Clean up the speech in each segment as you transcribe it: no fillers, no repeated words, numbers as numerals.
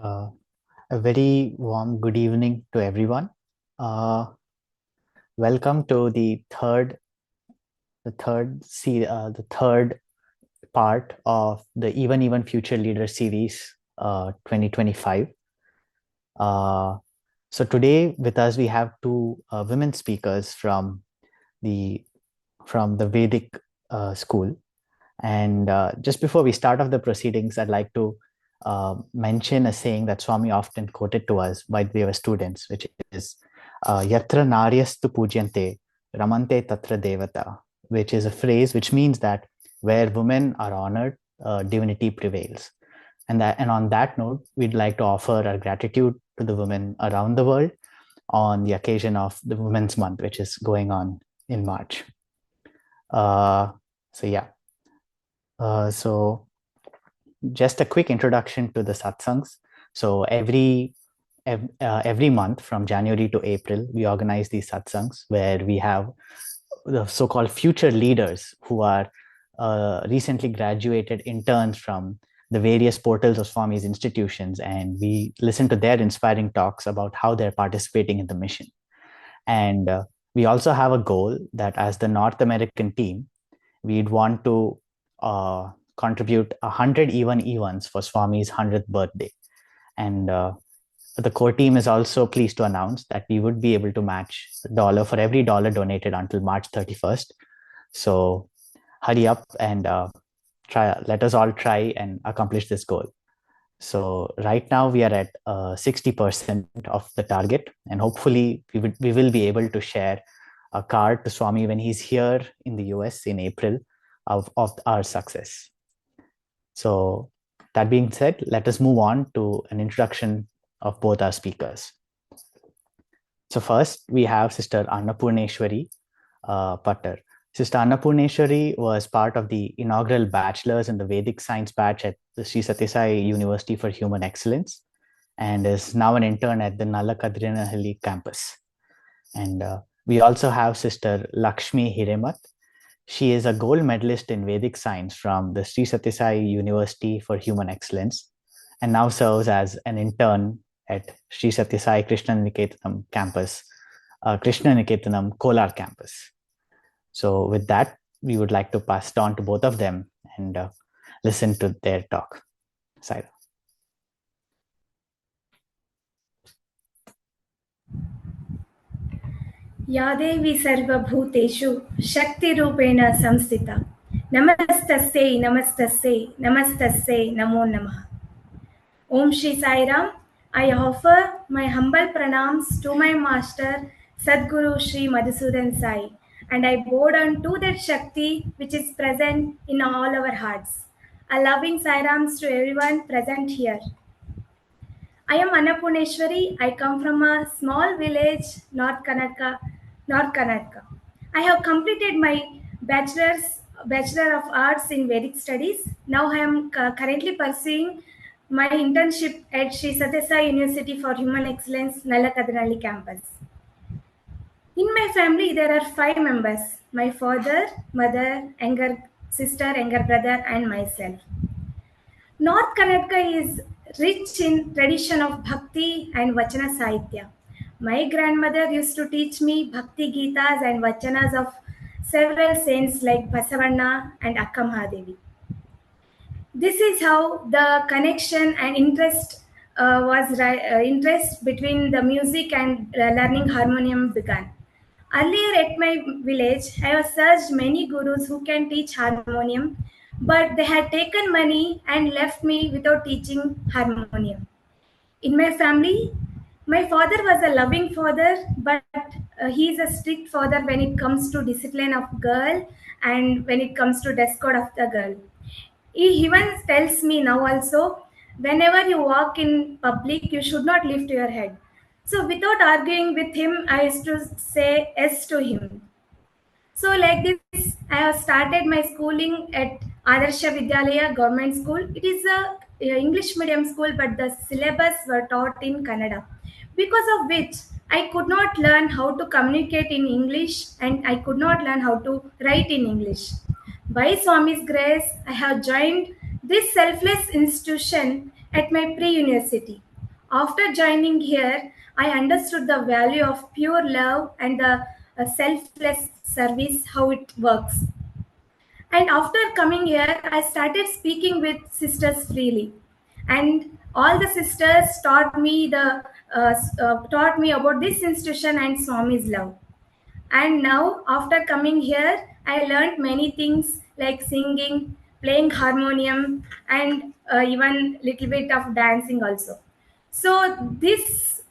Uh, a very warm good evening to everyone. Uh, Welcome to the third part of the Even Future Leader series, 2025. Uh, so today with us we have two women speakers the from the Vedic school. And just before we start off the proceedings, I'd like to mention a saying that Swami often quoted to us by we were students, which is Yatra Naryastu Pujyante Ramante Tatra Devata, which is a phrase which means that where women are honored, divinity prevails. And on that note, we'd like to offer our gratitude to the women around the world on the occasion of the Women's Month, which is going on in March. Uh, so yeah. So just a quick introduction to the satsangs. So every month from January to April, we organize these satsangs where we have the so-called future leaders who are recently graduated interns from the various portals of Swami's institutions, and we listen to their inspiring talks about how they're participating in the mission. And we also have a goal that as the North American team, we'd want to contribute 100 events for Swami's 100th birthday. And the core team is also pleased to announce that we would be able to match $1 for every dollar donated until March 31st. So hurry up and let us all try and accomplish this goal. So right now we are at 60% of the target, and hopefully we will be able to share a card to Swami when he's here in the US in April of our success. So that being said, let us move on to an introduction of both our speakers. So first, we have Sister Annapurneshwari Pattar. Sister Annapurneshwari was part of the inaugural bachelor's in the Vedic Science batch at the Sri Sathya Sai University for Human Excellence, and is now an intern at the Nalla Kadrinahalli campus. And we also have Sister Lakshmi Hiremath. She is a gold medalist in Vedic science from the Sri Sathya Sai University for Human Excellence, and now serves as an intern at Sri Sathya Sai Krishna Niketanam campus, Krishna Niketanam Kolar campus. So with that, we would like to pass it on to both of them and listen to their talk. Saira. या देवी सर्वभूतेषु शक्तिरूपेण संस्थिता नमस्तस्यै नमस्तस्यै नमस्तस्यै नमो नमः. Om Shri Sai Ram. I offer my humble pranams to my master Sadguru Shri Madhusudan Sai, and I bow down to that Shakti which is present in all our hearts. A loving Sai Rams to everyone present here. I am Annapurneshwari. I come from a small village, North Karnataka. I have completed my Bachelor of Arts in Vedic Studies. Now I am currently pursuing my internship at Sri Sathya Sai University for Human Excellence, Nalla Kadrinahalli campus. In my family, there are 5 members: my father, mother, younger sister, younger brother, and myself. North Karnataka is rich in tradition of Bhakti and Vachana Sahitya. My grandmother used to teach me Bhakti Gitas and Vachanas of several saints like Basavanna and Akka Mahadevi. This is how the connection and interest between the music and learning harmonium began. Earlier at my village, I have searched many gurus who can teach harmonium, but they had taken money and left me without teaching harmonium. In my family, my father was a loving father, but he is a strict father when it comes to discipline of girl and when it comes to dress code of the girl. He even tells me now also, whenever you walk in public, you should not lift your head. So without arguing with him, I used to say yes to him. So like this, I have started my schooling at Adarsha Vidyalaya Government School. It is a English medium school, but the syllabus were taught in Kannada, because of which I could not learn how to communicate in English and I could not learn how to write in English. By Swami's grace, I have joined this selfless institution at my pre-university. After joining here, I understood the value of pure love and the selfless service, how it works. And after coming here, I started speaking with sisters freely, and all the sisters taught me about this institution and Swami's love. And now, after coming here, I learned many things like singing, playing harmonium, and even little bit of dancing also. So this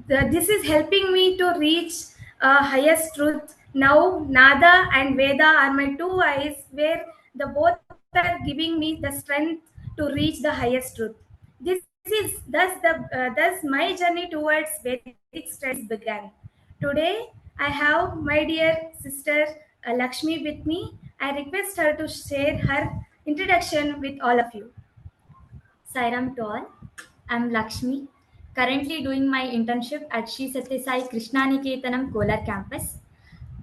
is helping me to reach highest truth. Now, Nada and Veda are my two eyes, where the both are giving me the strength to reach the highest truth. This is thus my journey towards Vedic studies began. Today, I have my dear sister Lakshmi with me. I request her to share her introduction with all of you. Sairam to all. I'm Lakshmi, currently doing my internship at Sri Satya Sai Krishnaniketanam Kolar campus.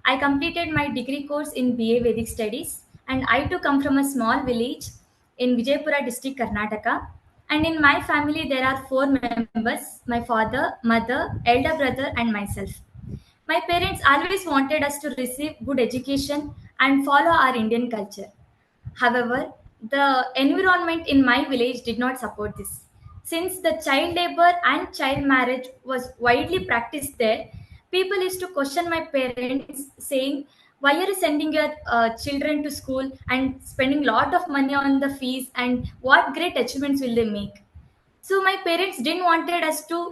I completed my degree course in BA Vedic Studies, and I too come from a small village in Vijaypura district, Karnataka. And in my family, there are four members: my father, mother, elder brother, and myself. My parents always wanted us to receive good education and follow our Indian culture. However, the environment in my village did not support this. Since the child labor and child marriage was widely practiced there, people used to question my parents, saying, "Why are you sending your children to school and spending a lot of money on the fees? And what great achievements will they make?" So my parents didn't wanted us to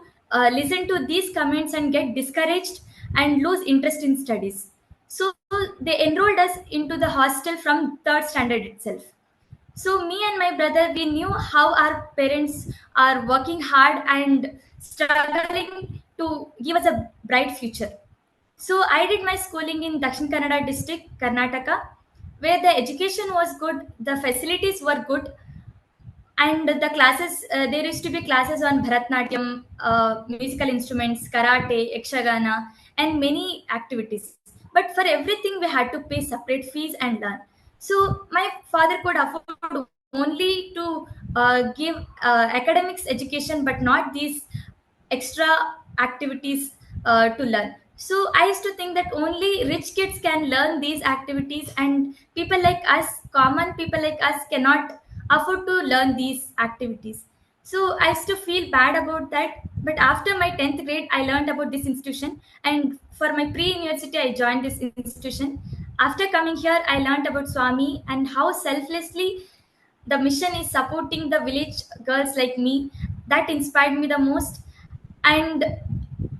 listen to these comments and get discouraged and lose interest in studies. So they enrolled us into the hostel from third standard itself. So me and my brother, we knew how our parents are working hard and struggling to give us a bright future. So I did my schooling in Dakshin Kannada district, Karnataka, where the education was good, the facilities were good, and the classes, there used to be classes on Bharatnatyam, musical instruments, karate, yakshagana, and many activities. But for everything we had to pay separate fees and learn. So my father could afford only to give academics education, but not these extra activities to learn. So I used to think that only rich kids can learn these activities, and people like us, common people like us, cannot afford to learn these activities. So I used to feel bad about that. But after my 10th grade, I learned about this institution, and for my pre-university, I joined this institution. After coming here, I learned about Swami and how selflessly the mission is supporting the village girls like me. That inspired me the most. And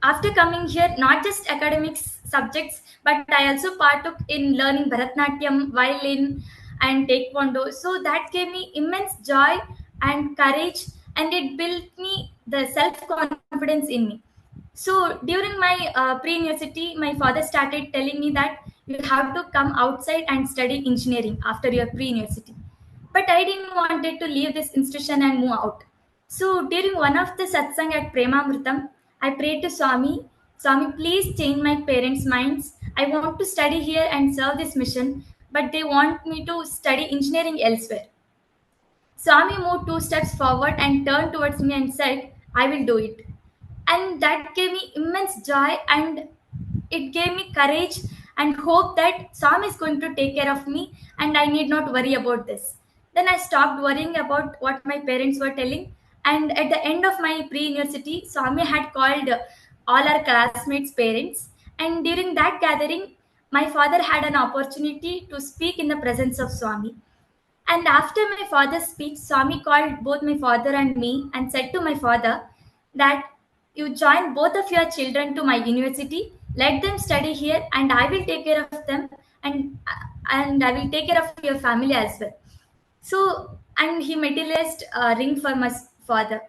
after coming here, not just academics subjects, but I also partook in learning Bharatnatyam, violin, and taekwondo. So that gave me immense joy and courage, and it built me the self confidence in me. So during my pre-university, my father started telling me that you have to come outside and study engineering after your pre-university. But I didn't wanted to leave this institution and move out. So during one of the satsang at Premamritam, I prayed to Swami, Swami, please change my parents' minds. I want to study here and serve this mission, but they want me to study engineering elsewhere. Swami moved two steps forward and turned towards me and said, I will do it. And that gave me immense joy, and it gave me courage and hope that Swami is going to take care of me and I need not worry about this. Then I stopped worrying about what my parents were telling. And at the end of my pre university, Swami had called all our classmates' parents. And during that gathering, my father had an opportunity to speak in the presence of Swami. And after my father's speech, Swami called both my father and me and said to my father that you join both of your children to my university, let them study here, and I will take care of them, and I will take care of your family as well. So, and he materialized a ring for my father.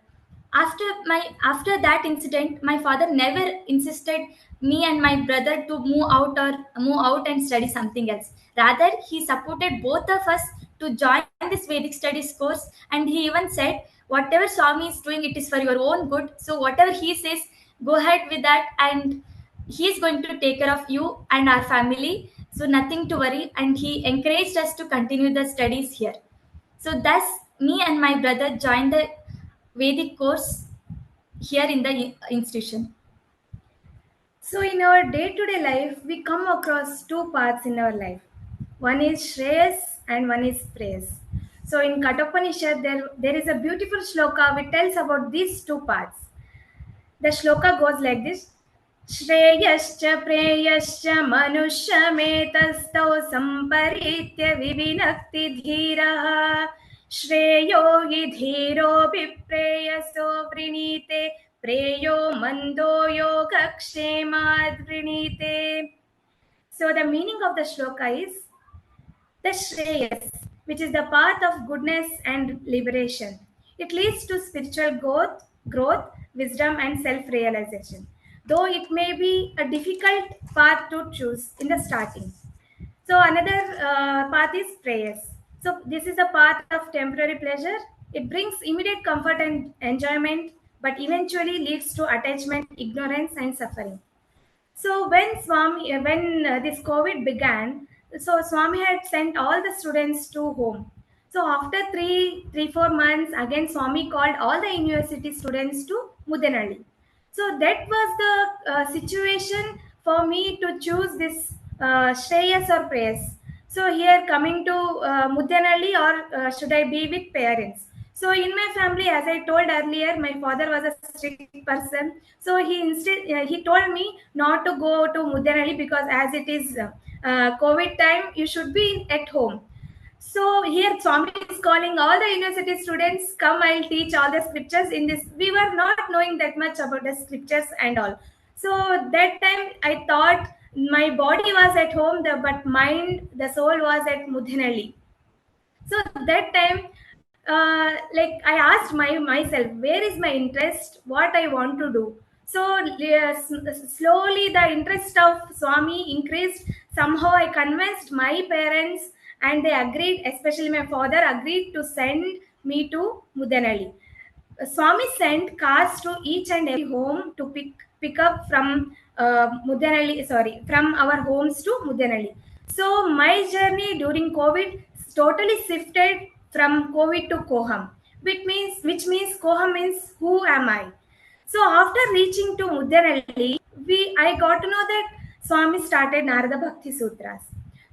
After that incident, my father never insisted me and my brother to move out and study something else. Rather, he supported both of us to join this Vedic studies course, and he even said, "Whatever Swami is doing, it is for your own good. So whatever he says, go ahead with that, and he is going to take care of you and our family. So nothing to worry." And he encouraged us to continue the studies here. So thus, me and my brother joined the Vedic course, here in the institution. So, in our day to day life, we come across two paths in our life. One is Shreyas and one is Prayas. So, in Kathopanishad, there is a beautiful shloka which tells about these two paths. The shloka goes like this: Shreyascha preyascha manushyametastau samparitya vivinakti dhiraha Shreyo hi dhiro vipreyaso vrinite preyo mando yogakshemad vrinite. So the meaning of the shloka is the Shreyas, which is the path of goodness and liberation. It leads to spiritual growth, wisdom, and self realization, though it may be a difficult path to choose in the starting. So, another path is prayers. So, this is a path of temporary pleasure. It brings immediate comfort and enjoyment, but eventually leads to attachment, ignorance, and suffering. So when this COVID began, so Swami had sent all the students to home. So after 4 months, again Swami called all the university students to Mudenali. So that was the situation for me to choose this Shreyas or Prayas. So here coming to Mudenali, or should I be with parents? So in my family, as I told earlier, my father was a strict person. So he told me not to go to Mudenali because as it is COVID time, you should be at home. So here Swami is calling all the university students, come, I'll teach all the scriptures in this. We were not knowing that much about the scriptures and all. So that time I thought my body was at home, but mind, the soul was at Mudhinalli. So that time, like I asked myself, where is my interest, what I want to do. So slowly the interest of Swami increased. Somehow I convinced my parents and they agreed, especially my father agreed to send me to Mudanali. Swami sent cars to each and every home to pick up from from our homes to Mudanali. So my journey during COVID totally shifted from COVID to Koham, which means Koham means who am I. So after reaching to Mudanali, I got to know that Swami started Narada Bhakti Sutras.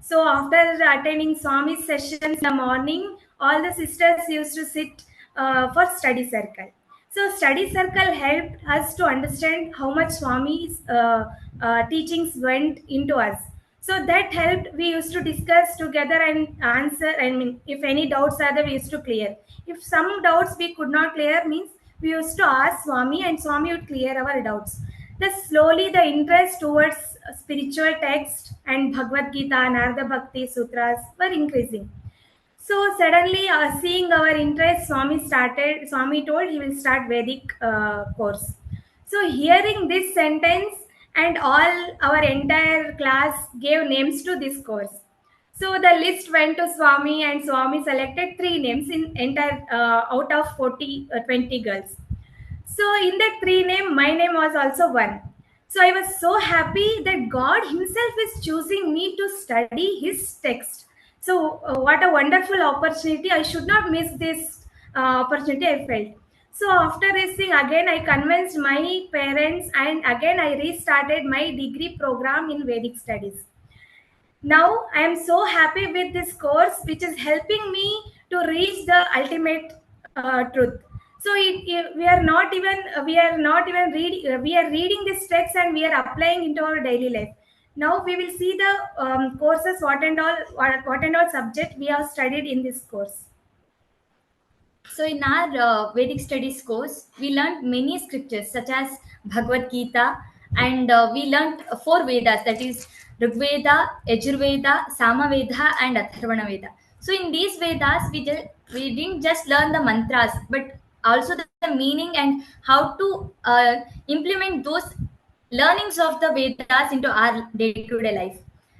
So after attending Swami's sessions in the morning, all the sisters used to sit for study circle. So study circle helped us to understand how much Swami's teachings went into us. So that helped. We used to discuss together and answer. I mean, if any doubts are there, we used to clear. If some doubts we could not clear, means we used to ask Swami and Swami would clear our doubts. Thus, slowly the interest towards spiritual text and Bhagavad Gita, Narada Bhakti Sutras were increasing. So suddenly, seeing our interest, Swami told he will start Vedic course. So hearing this sentence, and all our entire class gave names to this course. So the list went to Swami, and Swami selected 3 names in entire out of 20 girls. So in that 3 name, my name was also one. So I was so happy that God Himself is choosing me to study His text. So what a wonderful opportunity! I should not miss this opportunity. I felt. So after this thing, again I convinced my parents, and again I restarted my degree program in Vedic studies. Now I am so happy with this course, which is helping me to reach the ultimate truth. So we are not even reading. We are reading this text and we are applying into our daily life. Now we will see the courses, what and all subject we have studied in this course. So in our Vedic studies course, we learned many scriptures such as Bhagavad Gita, and we learned 4 Vedas, that is Rigveda, Yajurveda, Samaveda, and Atharvana Veda. So in these Vedas, we didn't just learn the mantras, but also the meaning and how to implement those learnings of the Vedas into our day-to-day life.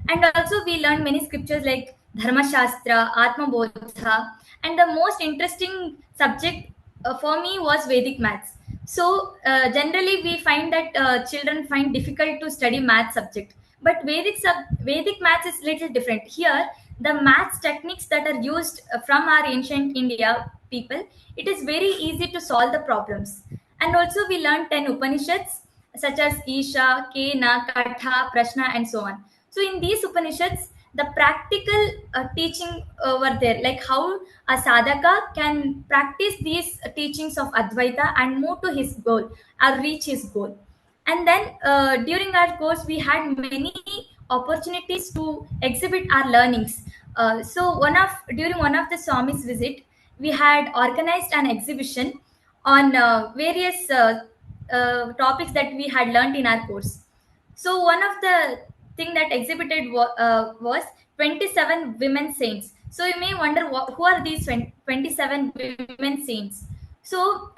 And also we learned many scriptures like Dharma Shastra, Atma Bodha, and the most interesting subject for me was Vedic maths. So generally we find that children find difficult to study math subject, but Vedic maths is little different. Here, the maths techniques that are used from our ancient India people, it is very easy to solve the problems. And also we learned 10 Upanishads such as Isha, Kena, Katha, Prashna, and so on. So in these Upanishads, the practical teaching were there, like how a sadhaka can practice these teachings of Advaita and move to his goal or reach his goal. And then during our course, we had many opportunities to exhibit our learnings. So during one of the Swami's visit, we had organized an exhibition on various topics that we had learned in our course. So one of the thing that exhibited was 27 women saints. So you may wonder who are these 27 women saints. So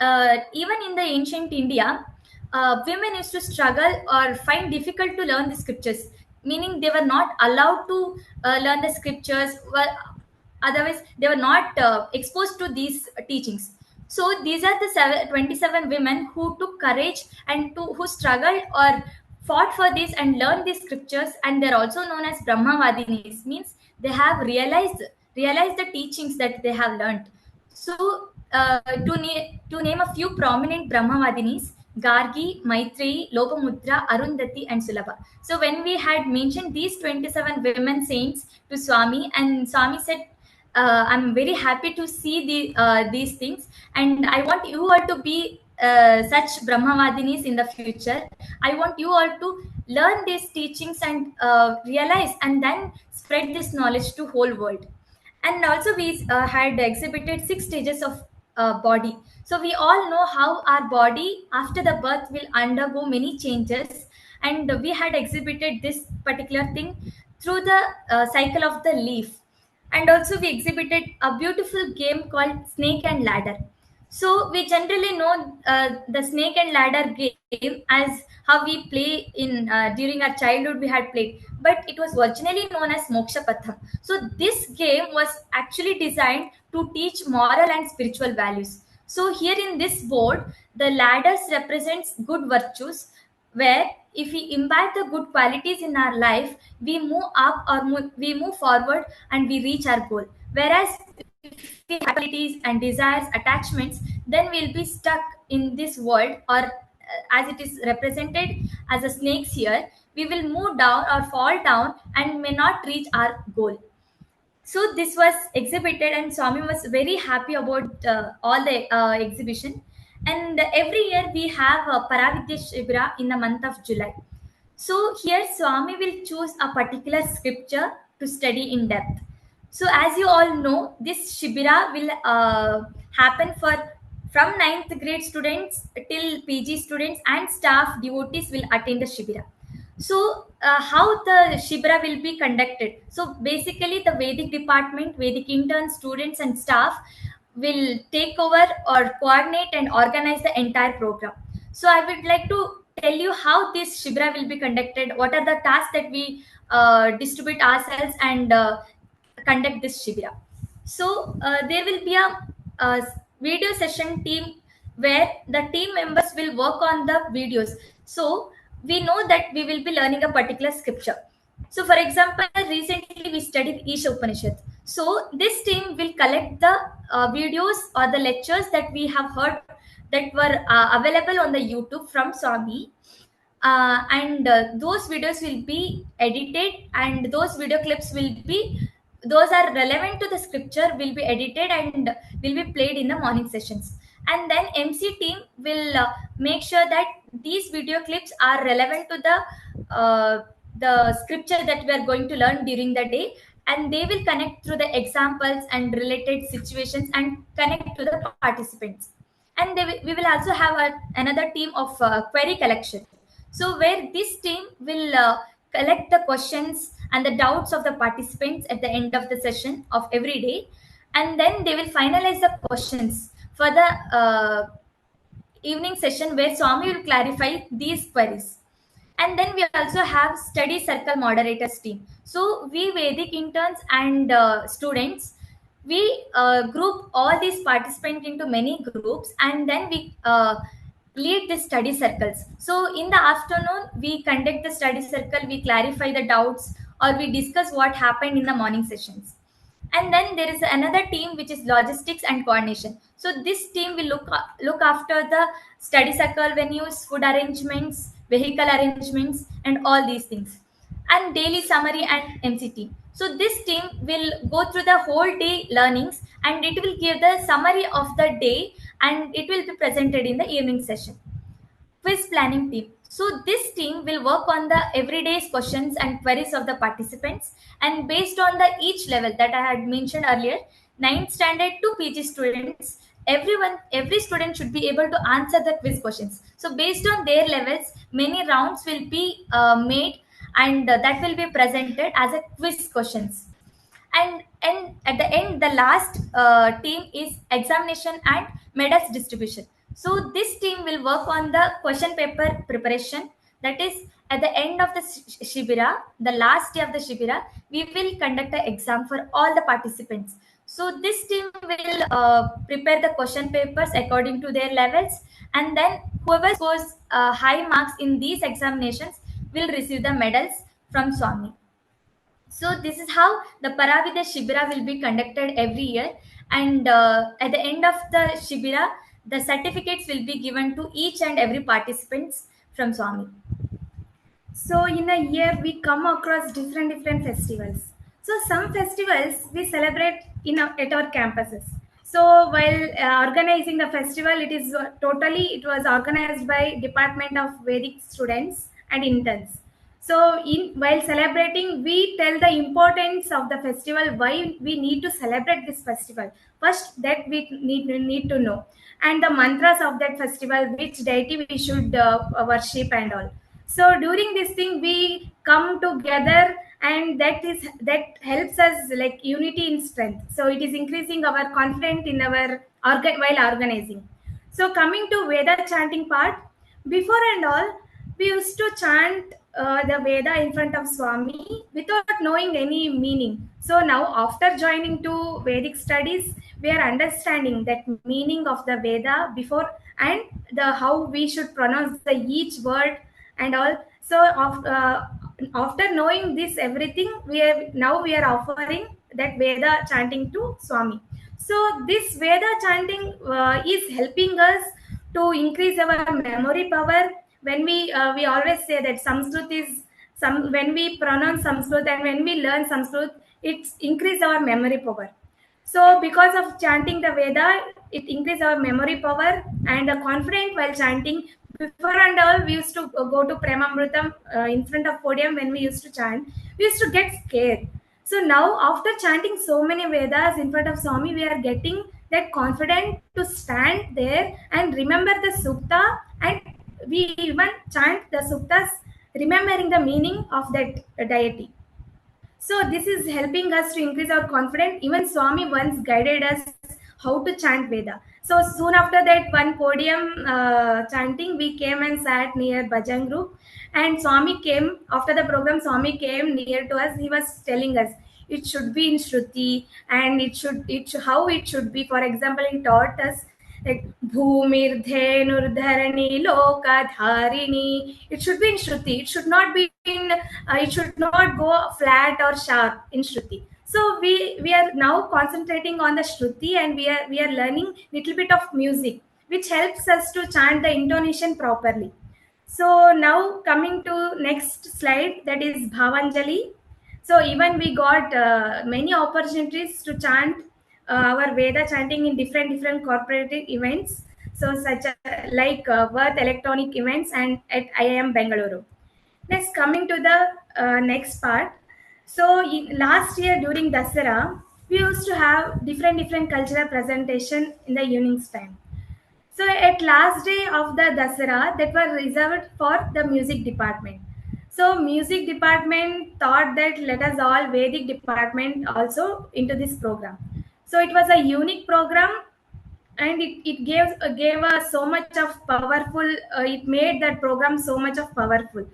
even in the ancient India, women used to struggle or find difficult to learn the scriptures, meaning they were not allowed to learn the scriptures. Otherwise, they were not exposed to these teachings. So these are the 27 women who took courage and who struggled or fought for this and learned these scriptures, and they're also known as Brahmavadinis, means they have realized the teachings that they have learned. So to name a few prominent Brahmavadinis, Gargi, Maitreyi, Lopamudra, Arundhati, and Sulabha. So when we had mentioned these 27 women saints to Swami, and Swami said, I'm very happy to see these things, and I want you all to be such Brahmavadinis in the future. I want you all to learn these teachings and realize and then spread this knowledge to whole world. And also we had exhibited 6 stages of body. So we all know how our body after the birth will undergo many changes, and we had exhibited this particular thing through the cycle of the leaf. And also we exhibited a beautiful game called snake and ladder. So we generally know the snake and ladder game as how we play in during our childhood we had played, but it was originally known as Moksha Patham. So this game was actually designed to teach moral and spiritual values. So here in this board, the ladders represents good virtues, where if we imbibe the good qualities in our life, we move up or we move forward and we reach our goal. Whereas if we have qualities and desires, attachments, then we'll be stuck in this world, or as it is represented as a snakes here, we will move down or fall down and may not reach our goal. So this was exhibited, and Swami was very happy about all the exhibition. And every year we have a Paravidya Shibira in the month of July. So here Swami will choose a particular scripture to study in depth. So as you all know, this Shibira will happen from 9th grade students till PG students, and staff devotees will attend the Shibira. So how the Shibra will be conducted? So basically the Vedic department, Vedic interns, students and staff will take over or coordinate and organize the entire program. So I would like to tell you how this Shibra will be conducted, what are the tasks that we distribute ourselves and conduct this Shibra. So there will be a video session team where the team members will work on the videos. So we know that we will be learning a particular scripture. So for example, recently we studied Isha Upanishad. So this team will collect the videos or the lectures that we have heard that were available on the YouTube from Swami. And those videos will be edited, and those video clips those are relevant to the scripture will be edited and will be played in the morning sessions. And then MC team will make sure that these video clips are relevant to the scripture that we are going to learn during the day, and they will connect through the examples and related situations and connect to the participants. And we will also have another team of query collection. So where this team will collect the questions and the doubts of the participants at the end of the session of every day, and then they will finalize the questions for the evening session where Swami will clarify these queries. And then we also have study circle moderators team. So we Vedic interns and students, we group all these participants into many groups, and then we lead the study circles. So in the afternoon, we conduct the study circle, we clarify the doubts, or we discuss what happened in the morning sessions. And then there is another team which is logistics and coordination. So this team will look after the study circle venues, food arrangements, vehicle arrangements, and all these things, and daily summary and MCT. So this team will go through the whole day learnings, and it will give the summary of the day, and it will be presented in the evening session. Quiz planning team. So this team will work on the everyday's questions and queries of the participants, and based on the each level that I had mentioned earlier, 9th standard to PG students, every student should be able to answer the quiz questions. So based on their levels, many rounds will be made, and that will be presented as a quiz questions. And at the end, the last team is examination and medals distribution. So this team will work on the question paper preparation. That is, at the end of the shibira, the last day of the shibira, we will conduct an exam for all the participants. So this team will prepare the question papers according to their levels, and then whoever scores high marks in these examinations will receive the medals from Swami. So this is how the Paravida Shibira will be conducted every year, and at the end of the Shibira, the certificates will be given to each and every participants from Swami. So in a year we come across different festivals. So some festivals we celebrate at our campuses. So while organizing the festival, it was organized by Department of Vedic students and interns. So while celebrating, we tell the importance of the festival, why we need to celebrate this festival. First, that we need to know, and the mantras of that festival, which deity we should worship and all. So during this thing we come together, and that helps us like unity in strength. So it is increasing our confidence in our while organizing. So coming to Veda chanting part, before and all, we used to chant the Veda in front of Swami without knowing any meaning. So now, after joining to Vedic studies, we are understanding that meaning of the Veda before, and the how we should pronounce the each word and all. So after knowing this everything, we are offering that Veda chanting to Swami. So this Veda chanting is helping us to increase our memory power. When we always say that Sanskrit is some when we pronounce Sanskrit and when we learn Sanskrit, it's increase our memory power. So because of chanting the Veda, it increase our memory power and the confidence while chanting. Before and all, we used to go to Premamrutam in front of podium when we used to chant. We used to get scared. So now, after chanting so many Vedas in front of Swami, we are getting that confident to stand there and remember the sukta, and we even chant the suktas, remembering the meaning of that deity. So this is helping us to increase our confidence. Even Swami once guided us how to chant Veda. So soon after that, one podium chanting, we came and sat near Bhajan group, and Swami came after the program. Swami came near to us. He was telling us it should be in Shruti, and how it should be. For example, he taught us like Bhumirdhenurdharani Lokadharini. It should be in Shruti. It should not be in. It should not go flat or sharp in Shruti. So we are now concentrating on the Shruti, and we are learning little bit of music, which helps us to chant the intonation properly. So now coming to next slide, that is Bhavanjali. So even we got many opportunities to chant our Veda chanting in different corporate events. So such like Worth Electronic Events and at IIM Bengaluru. Next, coming to the next part. So last year during Dasara, we used to have different cultural presentation in the evenings time. So at last day of the Dasara, that was reserved for the music department. So music department thought that let us all Vedic department also into this program. So it was a unique program, and it gave us so much of powerful. It made that program so much of powerful.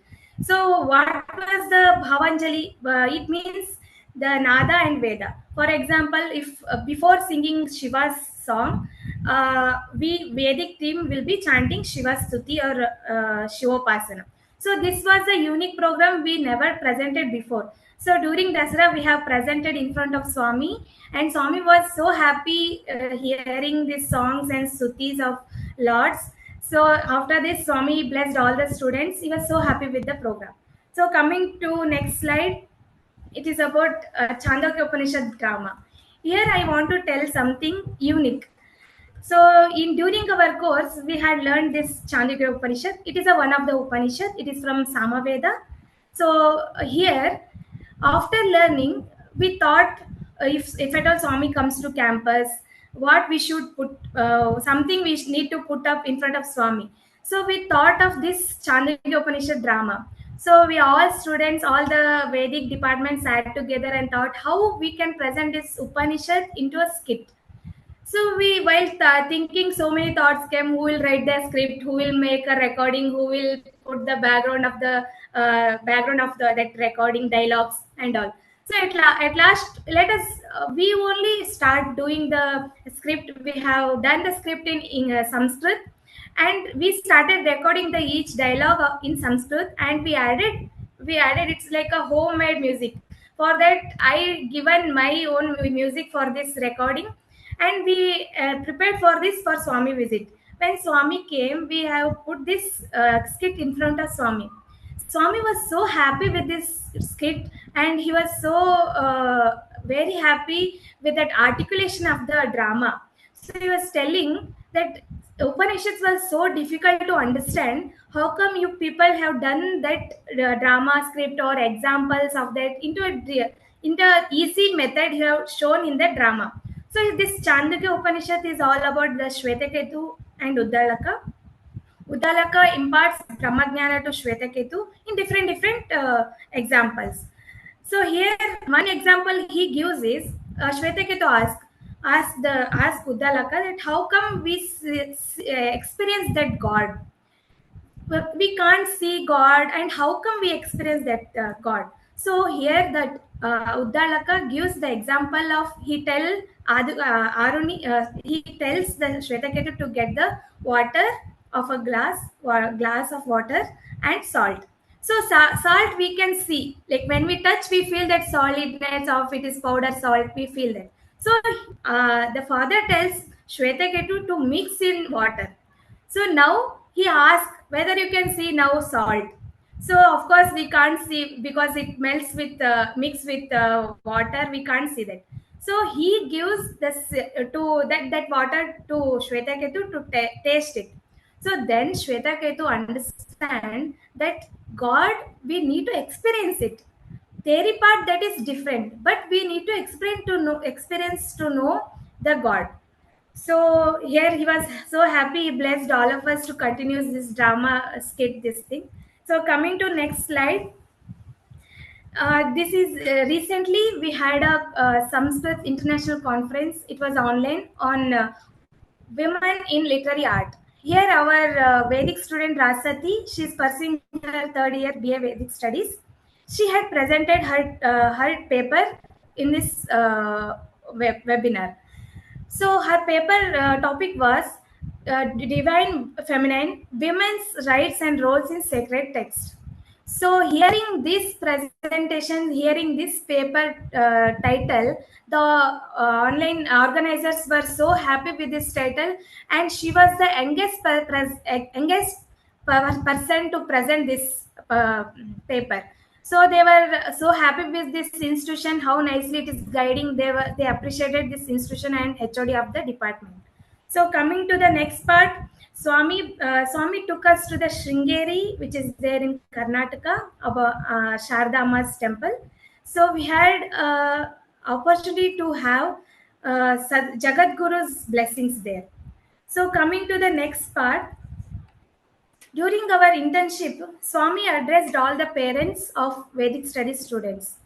So what was the Bhavanjali? It means the Nada and Veda. For example, if before singing Shiva's song, we Vedic team will be chanting Shiva's Stuti or Shivopasana. So this was a unique program we never presented before. So during Dasara, we have presented in front of Swami, and Swami was so happy hearing these songs and sutis of Lords. So after this, Swami blessed all the students. He was so happy with the program. So coming to next slide, it is about Chandogya Upanishad drama. Here I want to tell something unique. So in during our course, we had learned this Chandogya Upanishad. It is a one of the Upanishad. It is from Samaveda. So here, after learning, we thought if at all Swami comes to campus, what we should put, something we need to put up in front of Swami. So we thought of this Chandogya Upanishad drama. So we all students, all the Vedic departments sat together and thought how we can present this Upanishad into a skit. So we, while thinking, so many thoughts came. Who will write the script? Who will make a recording? Who will put the background of the that recording dialogues and all? So at last, let us. We only start doing the script. We have done the script in Sanskrit, and we started recording the each dialogue in Sanskrit, and we added. It's like a homemade music. For that, I given my own music for this recording, and we prepared for this for Swami visit. When Swami came, we have put this skit in front of Swami. Swami was so happy with this skit, and he was so very happy with that articulation of the drama. So he was telling that Upanishads was so difficult to understand. How come you people have done that drama script or examples of that into easy method you have shown in the drama? So this Chandogya Upanishad is all about the Shvetaketu and Uddalaka. Uddalaka imparts Brahmajnana to Shvetaketu in different examples. So here, one example he gives is Shvetaketu ask Uddalaka that how come we experience that God? But we can't see God, and how come we experience that God? So here that Uddalaka gives the example of he tells the Shvetaketu to get the water of a glass of water and salt. So salt we can see, like when we touch, we feel that solidness of it is powder salt. We feel that. So the father tells Shvetaketu to mix in water. So now he asked whether you can see now salt. So of course we can't see because it melts with mixed with water. We can't see that. So he gives this to that water to Shvetaketu to taste it. So then Shvetaketu understand that God, we need to experience it. Theory part that is different, but we need to experience to know the God. So here he was so happy. He blessed all of us to continue this drama skit, this thing. So coming to next slide. This is recently we had a Sanskrit international conference. It was online on women in literary art. Here our Vedic student Rasati, she is pursuing her third year BA Vedic studies. She had presented her paper in this webinar. So her paper topic was Divine Feminine, Women's Rights and Roles in Sacred Text. So hearing this presentation, hearing this paper title, the online organizers were so happy with this title, and she was the youngest person to present this paper. So they were so happy with this institution, how nicely it is guiding. They appreciated this institution and HOD of the department. So coming to the next part, Swami took us to the Sringeri, which is there in Karnataka, about Shardama's temple. So we had opportunity to have Jagadguru's blessings there. So coming to the next part, during our internship, Swami addressed all the parents of Vedic studies students.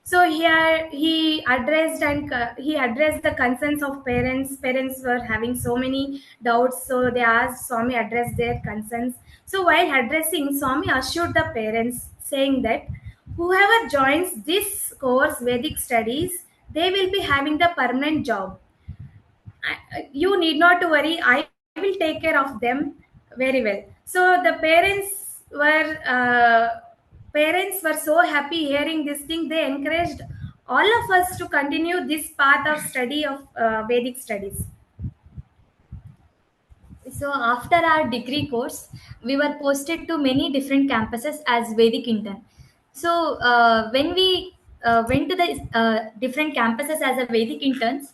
So here he addressed the concerns of parents. Parents were having so many doubts, so they asked Swami address their concerns. So while addressing, Swami assured the parents, saying that whoever joins this course Vedic studies, they will be having the permanent job. You need not to worry. I will take care of them very well. So the parents were parents were so happy hearing this thing. They encouraged all of us to continue this path of study of Vedic studies. So after our degree course, we were posted to many different campuses as Vedic intern. So when we went to the different campuses as a Vedic interns,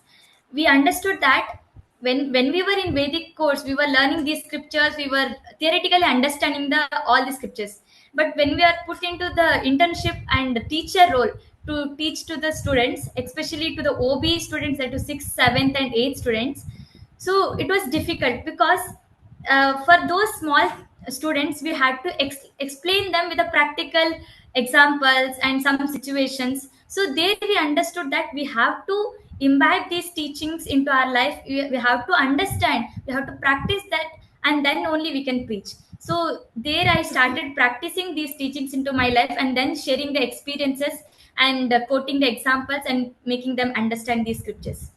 we understood that when we were in Vedic course, we were learning these scriptures, we were theoretically understanding the all the scriptures. But when we are put into the internship and teacher role to teach to the students, especially to the OB students, like to 6th, 7th, and 8th students, so it was difficult because for those small students we had to explain them with the practical examples and some situations. So there we understood that we have to imbibe these teachings into our life. We have to understand, we have to practice that, and then only we can preach. So there I started practicing these teachings into my life and then sharing the experiences and quoting the examples and making them understand these scriptures.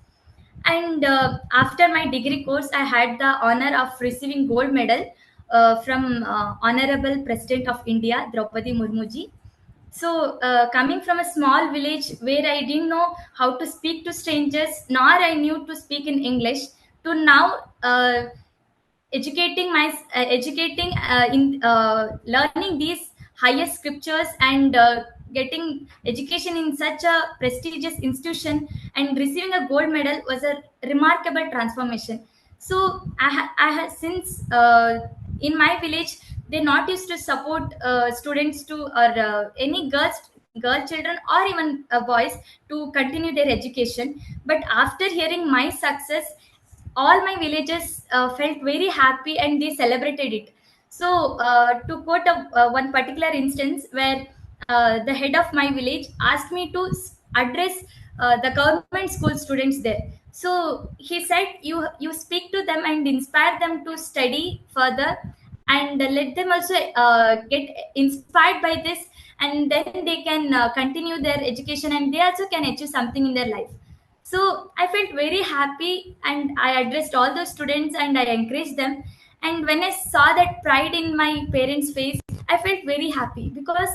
And after my degree course, I had the honor of receiving gold medal from Honorable President of India, Draupadi Murmuji. So coming from a small village where I didn't know how to speak to strangers, nor I knew to speak in English, to now educating in learning these higher scriptures and getting education in such a prestigious institution and receiving a gold medal was a remarkable transformation. So I have since in my village they not used to support students to or any girl children or even boys to continue their education. But after hearing my success, all my villagers felt very happy and they celebrated it. So, to quote one particular instance where the head of my village asked me to address the government school students there. So he said, "You speak to them and inspire them to study further, and let them also get inspired by this, and then they can continue their education and they also can achieve something in their life." So I felt very happy and I addressed all those students and I encouraged them. And when I saw that pride in my parents' face, I felt very happy because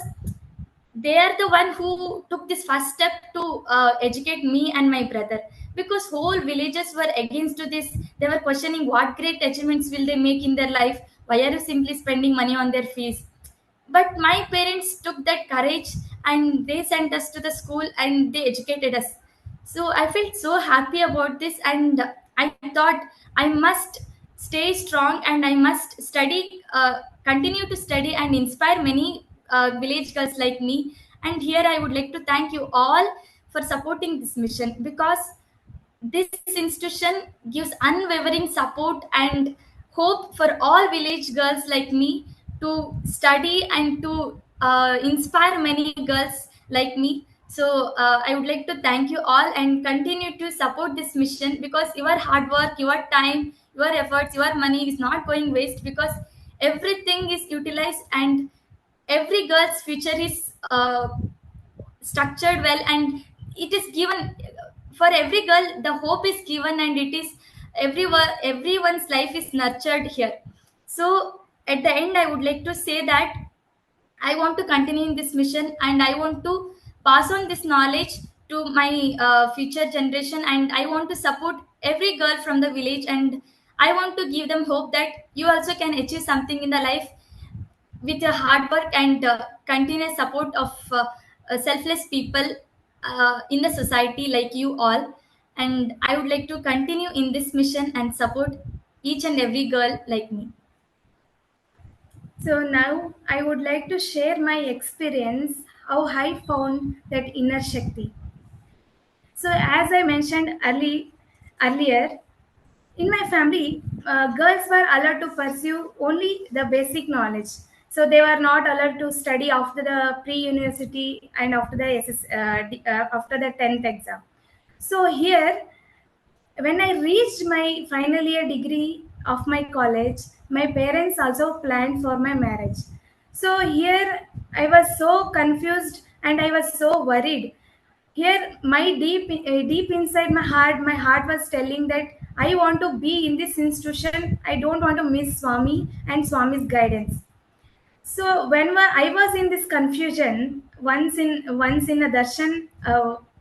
they are the one who took this first step to educate me and my brother. Because whole villages were against to this. They were questioning what great achievements will they make in their life. Why are you simply spending money on their fees? But my parents took that courage and they sent us to the school and they educated us. So I felt so happy about this, and I thought I must stay strong and I must study, continue to study and inspire many village girls like me. And here I would like to thank you all for supporting this mission, because this institution gives unwavering support and hope for all village girls like me to study and to inspire many girls like me. So I would like to thank you all and continue to support this mission, because your hard work, your time, your efforts, your money is not going waste, because everything is utilized and every girl's future is structured well, and it is given for every girl. The hope is given and it is everyone's life is nurtured here. So at the end I would like to say that I want to continue in this mission and I want to pass on this knowledge to my future generation, and I want to support every girl from the village, and I want to give them hope that you also can achieve something in the life with your hard work and continuous support of selfless people in the society like you all. And I would like to continue in this mission and support each and every girl like me. So now I would like to share my experience how I found that inner Shakti. So as I mentioned earlier, in my family, girls were allowed to pursue only the basic knowledge. So they were not allowed to study after the pre-university and after the after the 10th exam. So here, when I reached my final year degree of my college, my parents also planned for my marriage. So here I was so confused and I was so worried. Here, deep inside my heart was telling that I want to be in this institution. I don't want to miss Swami and Swami's guidance. So I was in this confusion, once in a darshan,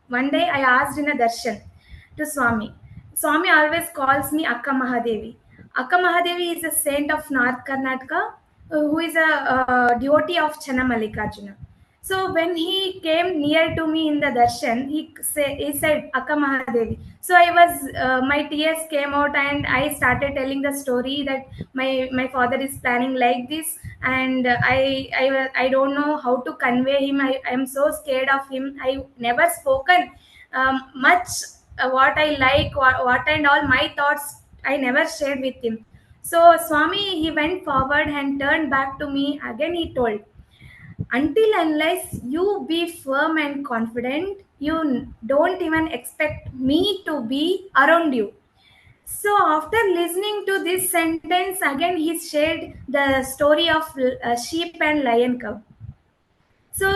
one day I asked in a darshan to Swami. Swami always calls me Akka Mahadevi. Akka Mahadevi is a saint of North Karnataka, who is a devotee of Channa Mallikarjuna. So when he came near to me in the darshan, he said Akka Mahadevi. So my tears came out and I started telling the story that my father is planning like this, and I don't know how to convey him. I am so scared of him. I never spoken much what I like, what and all my thoughts I never shared with him. So Swami, he went forward and turned back to me. Again he told, until unless you be firm and confident, you don't even expect me to be around you. So after listening to this sentence, again he shared the story of sheep and lion cub. So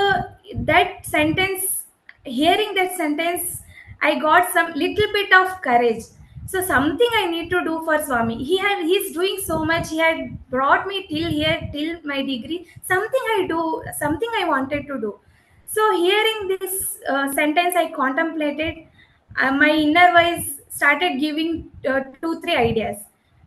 that sentence, hearing that sentence, I got some little bit of courage. So something I need to do for Swami. He's doing so much. He had brought me till here, till my degree. Something I do, something I wanted to do. So hearing this sentence, I contemplated. My inner voice started giving 2 3 ideas.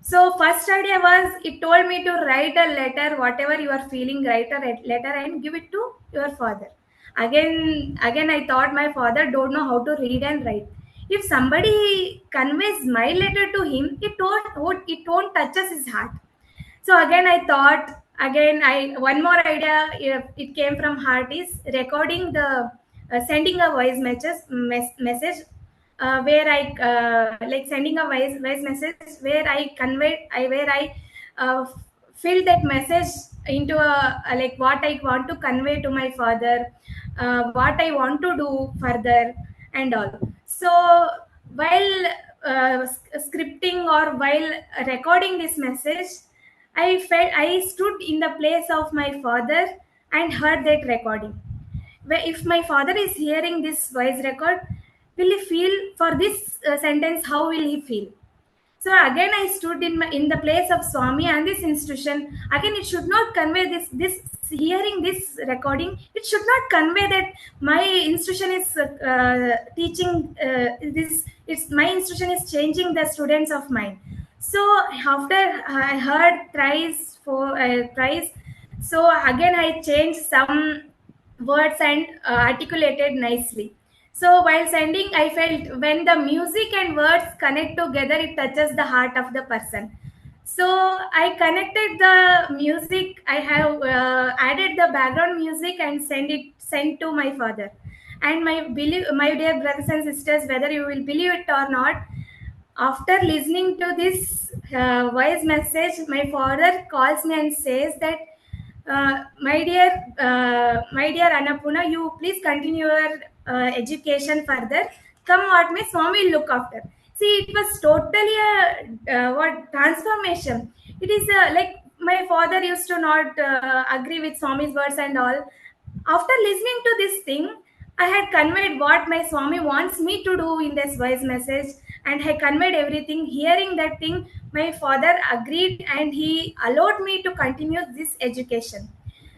So first idea was, it told me to write a letter, whatever you are feeling, write a letter and give it to your father. Again I thought, my father don't know how to read and write. If somebody conveys my letter to him, it won't touches his heart. So again I thought, again I one more idea, it came from heart, is recording the sending a message, where I like sending a voice message where I convey where I uh, fill that message into like what I want to convey to my father, what I want to do further and all. So while scripting or while recording this message, I felt I stood in the place of my father and heard that recording. Where if my father is hearing this voice record, will he feel for this sentence? How will he feel? So again, I stood in the place of Swami and this institution. Again, it should not convey this hearing this recording. It should not convey that my institution is teaching this. It's my institution is changing the students of mine. So after I heard thrice, so again I changed some words and articulated nicely. So while sending, I felt when the music and words connect together, it touches the heart of the person. So I connected the music. I have added the background music and sent to my father. And my dear brothers and sisters, whether you will believe it or not, after listening to this voice message, my father calls me and says that, my dear Annapurna, you please continue your education further. Come what may, Swami will look after. See, it was totally a what transformation. It is like my father used to not agree with Swami's words and all. After listening to this thing, I had conveyed what my Swami wants me to do in this voice message, and I conveyed everything. Hearing that thing, my father agreed and he allowed me to continue this education.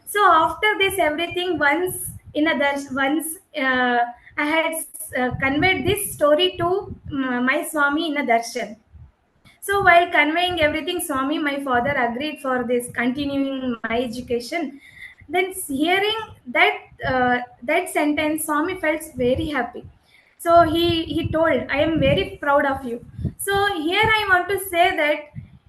So after this, everything once I had conveyed this story to my Swami in a darshan. So while conveying everything, Swami, my father, agreed for this continuing my education. Then hearing that sentence, Swami felt very happy. So he told, I am very proud of you. So here I want to say that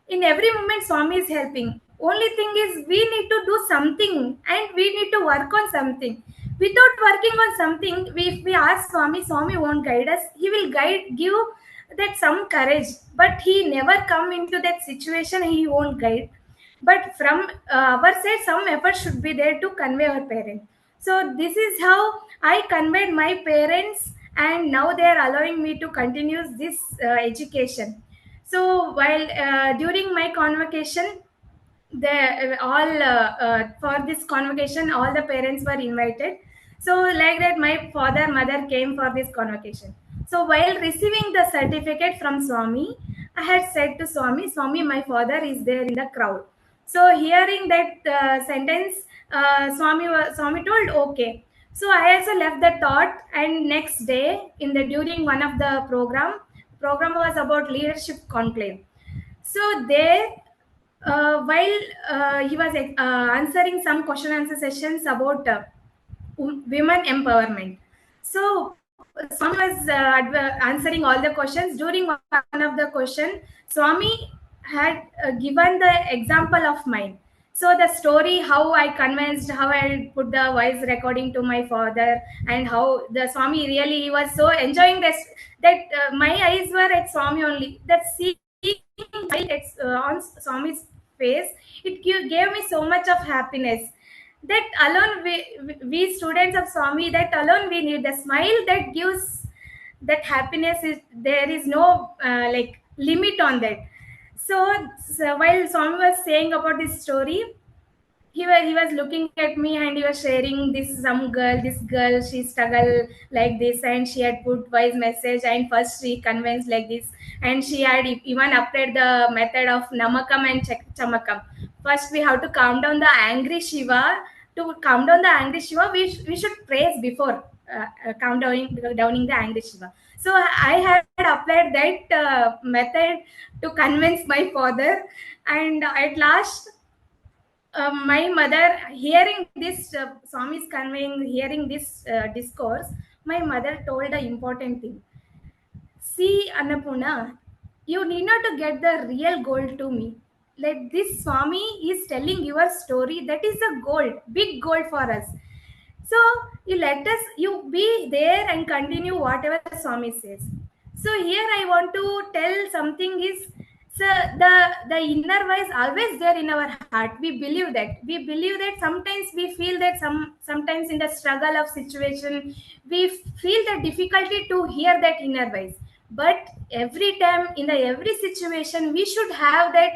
in every moment Swami is helping. Only thing is we need to do something and we need to work on something. Without working on something, if we ask Swami, Swami won't guide us. He will give that some courage, but he never come into that situation. He won't guide, but from our side some effort should be there to convey our parents. So this is how I conveyed my parents, and now they are allowing me to continue this education. So while during my convocation, the all for this convocation all the parents were invited. So like that, my father mother came for this convocation. So while receiving the certificate from Swami, I had said to Swami, Swami, my father is there in the crowd. So hearing that sentence, Swami told okay. So I also left the thought, and next day during one of the program was about leadership conclave. So there, while he was answering some question answer sessions about women empowerment. So Swami was answering all the questions. During one of the question, Swami had given the example of mine. So the story, how I convinced, how I put the voice recording to my father, and how the Swami really was so enjoying this, that my eyes were at Swami only. That seeing on Swami's face, it gave me so much of happiness. That alone, we students of Swami, that alone we need the smile that gives that happiness. Is there is no like limit on that. So while Swami was saying about this story, he was looking at me, and he was sharing this girl, she struggled like this, and she had put voice message, and first she convinced like this, and she had even applied the method of namakam and chamakam. First we have to calm down the angry Shiva. To calm down the angry Shiva, we should praise before downing the angry Shiva. So I had applied that method to convince my father, and at last my mother, hearing this, Swami is conveying, hearing this discourse, my mother told an important thing. See, Annapurna, you need not to get the real gold to me. Like this Swami is telling your story, that is the gold, big gold for us. So you be there and continue whatever Swami says. So here I want to tell something is, so the inner voice always there in our heart. We believe that. We believe that sometimes we feel that sometimes in the struggle of situation, we feel the difficulty to hear that inner voice. But every time in the every situation, we should have that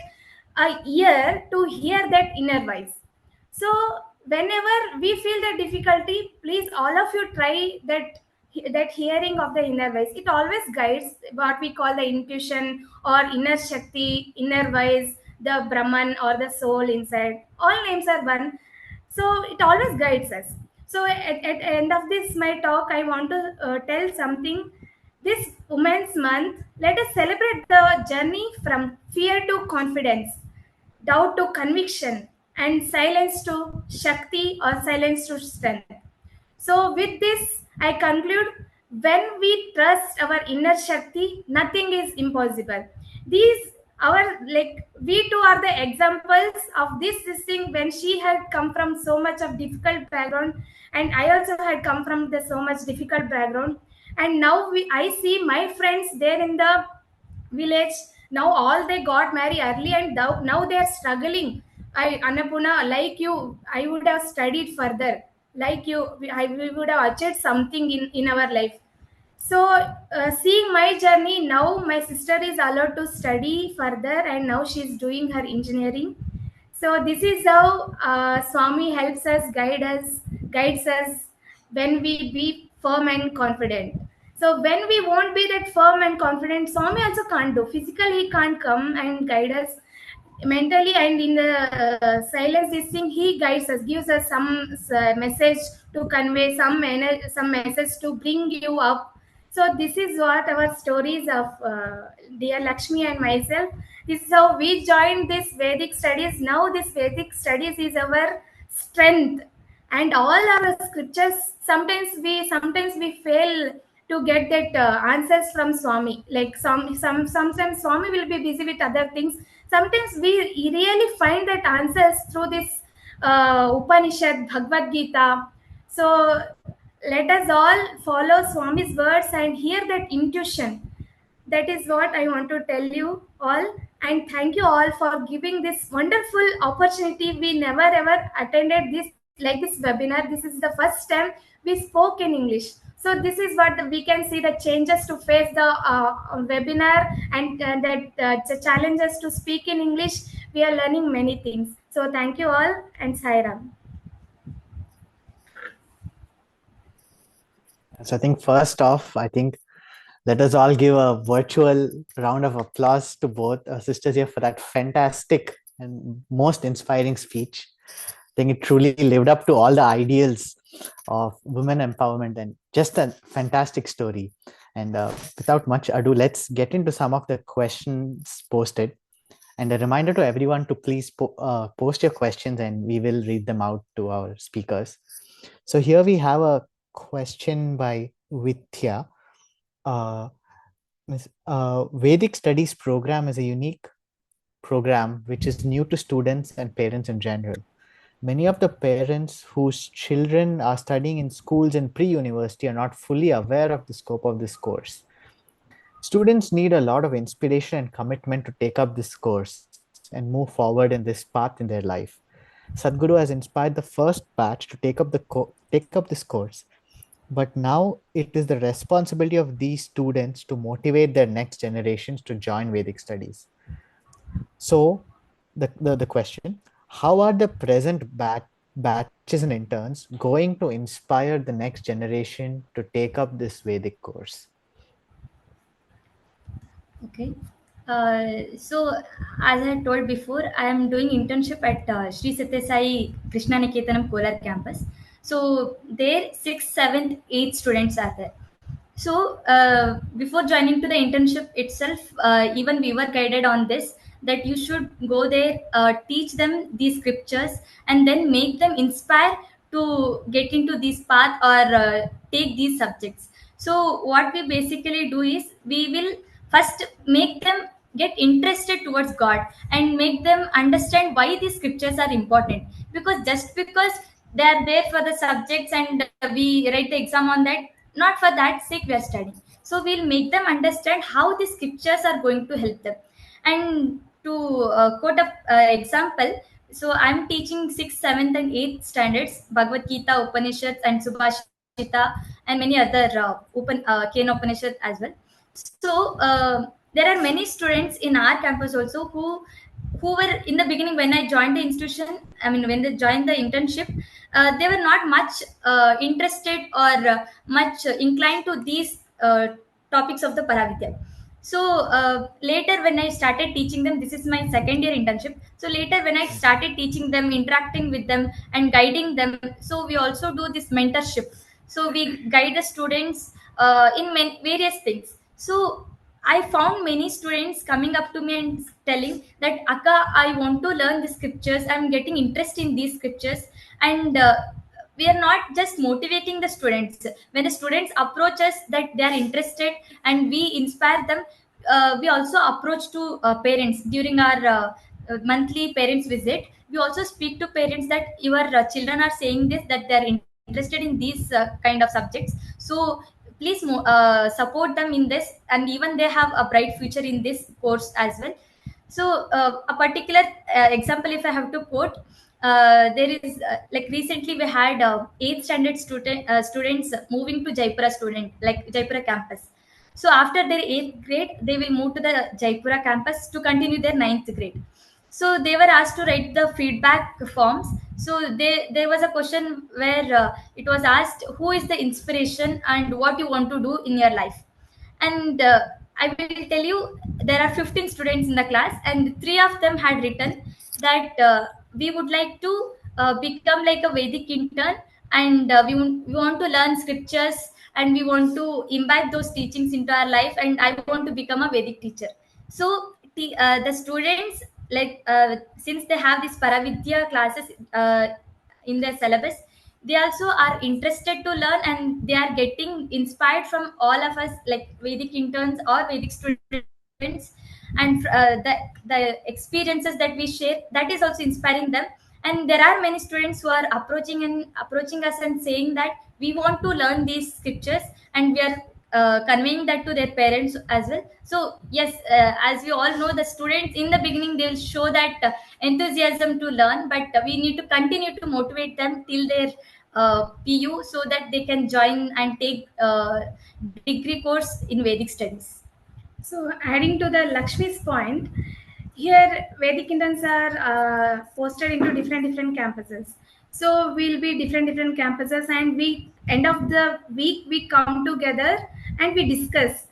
a ear to hear that inner voice. So whenever we feel the difficulty, please all of you try that hearing of the inner voice. It always guides what we call the intuition or inner shakti, inner voice, the Brahman or the soul inside. All names are one. So it always guides us. So at end of this my talk, I want to tell something. This Women's Month, let us celebrate the journey from fear to confidence, doubt to conviction, and silence to Shakti or silence to strength. So, with this, I conclude, when we trust our inner Shakti, nothing is impossible. These, we too are the examples of this thing, when she had come from so much of difficult background, and I also had come from the so much difficult background. And now I see my friends there in the village. Now all they got married early, and now they are struggling. Annapurna, like you, I would have studied further. Like you, we would have achieved something in our life. So seeing my journey, now my sister is allowed to study further, and now she's doing her engineering. So this is how Swami helps us, guides us when we be firm and confident. So when we won't be that firm and confident, Swami also can't do. Physically, he can't come and guide us. Mentally and in the silence, this thing, he guides us, gives us some message to convey, some message to bring you up. So this is what our stories of dear Lakshmi and myself. This is how we joined this Vedic studies. Now this Vedic studies is our strength, and all our scriptures. Sometimes we fail to get that answers from Swami. Like sometimes Swami will be busy with other things. Sometimes we really find that answers through this Upanishad, Bhagavad Gita. So let us all follow Swami's words and hear that intuition. That is what I want to tell you all. And thank you all for giving this wonderful opportunity. We never ever attended this webinar. This is the first time we spoke in English. So this is what we can see, the changes to face the webinar, and the challenges to speak in English. We are learning many things. So thank you all, and Sairam. So I think first off, let us all give a virtual round of applause to both our sisters here for that fantastic and most inspiring speech. I think it truly lived up to all the ideals of women empowerment, and just a fantastic story. And without much ado, let's get into some of the questions posted. And a reminder to everyone to please post your questions and we will read them out to our speakers. So here we have a question by Vidya. Vedic Studies program is a unique program which is new to students and parents in general. Many of the parents whose children are studying in schools and pre-university are not fully aware of the scope of this course. Students need a lot of inspiration and commitment to take up this course and move forward in this path in their life. Sadhguru has inspired the first batch to take up this course, but now it is the responsibility of these students to motivate their next generations to join Vedic studies. So the question, how are the present batches and interns going to inspire the next generation to take up this Vedic course? Okay. So, as I told before, I am doing internship at Sri Satya Sai Krishna Niketanam Kolar campus. So, there 6th, 7th, 8th students are there. So, before joining to the internship itself, even we were guided on this, that you should go there, teach them these scriptures, and then make them inspire to get into this path or take these subjects. So, what we basically do is we will first make them get interested towards God and make them understand why these scriptures are important. Because just because they are there for the subjects and we write the exam on that, not for that sake we are studying. So we'll make them understand how the scriptures are going to help them. And to quote a example, so I'm teaching 6th, 7th and 8th standards, Bhagavad Gita, Upanishads and Subhashita and many other Kena Upanishads as well. So there are many students in our campus also who were in the beginning when I joined the institution. I mean, when they joined the internship, they were not much interested or much inclined to these topics of the Paravidya. So later when I started teaching them, this is my second year internship. So later when I started teaching them, interacting with them and guiding them, so we also do this mentorship. So we guide the students in various things. So I found many students coming up to me and telling that, Akka, I want to learn the scriptures. I'm getting interest in these scriptures. And we are not just motivating the students. When the students approach us that they are interested and we inspire them, we also approach to parents during our monthly parents visit. We also speak to parents that your children are saying this, that they are interested in these kind of subjects. So please support them in this, and even they have a bright future in this course as well. So a particular example if I have to quote, there is like recently we had 8th standard students moving to Jaipura campus. So after their 8th grade they will move to the Jaipura campus to continue their 9th grade. So they were asked to write the feedback forms. So there was a question where it was asked, who is the inspiration and what you want to do in your life. And I will tell you, there are 15 students in the class and 3 of them had written that we would like to become like a Vedic intern, and we want to learn scriptures and we want to imbibe those teachings into our life, and I want to become a Vedic teacher. So the students, like since they have these Paravidya classes in their syllabus, they also are interested to learn and they are getting inspired from all of us, like Vedic interns or Vedic students. And the experiences that we share, that is also inspiring them. And there are many students who are approaching us and saying that we want to learn these scriptures, and we are conveying that to their parents as well. So yes, as we all know, the students in the beginning they will show that enthusiasm to learn, but we need to continue to motivate them till their PU, so that they can join and take degree course in Vedic studies. So, adding to the Lakshmi's point, here Vedic interns are posted into different campuses. So we'll be different campuses, and we end of the week we come together and we discuss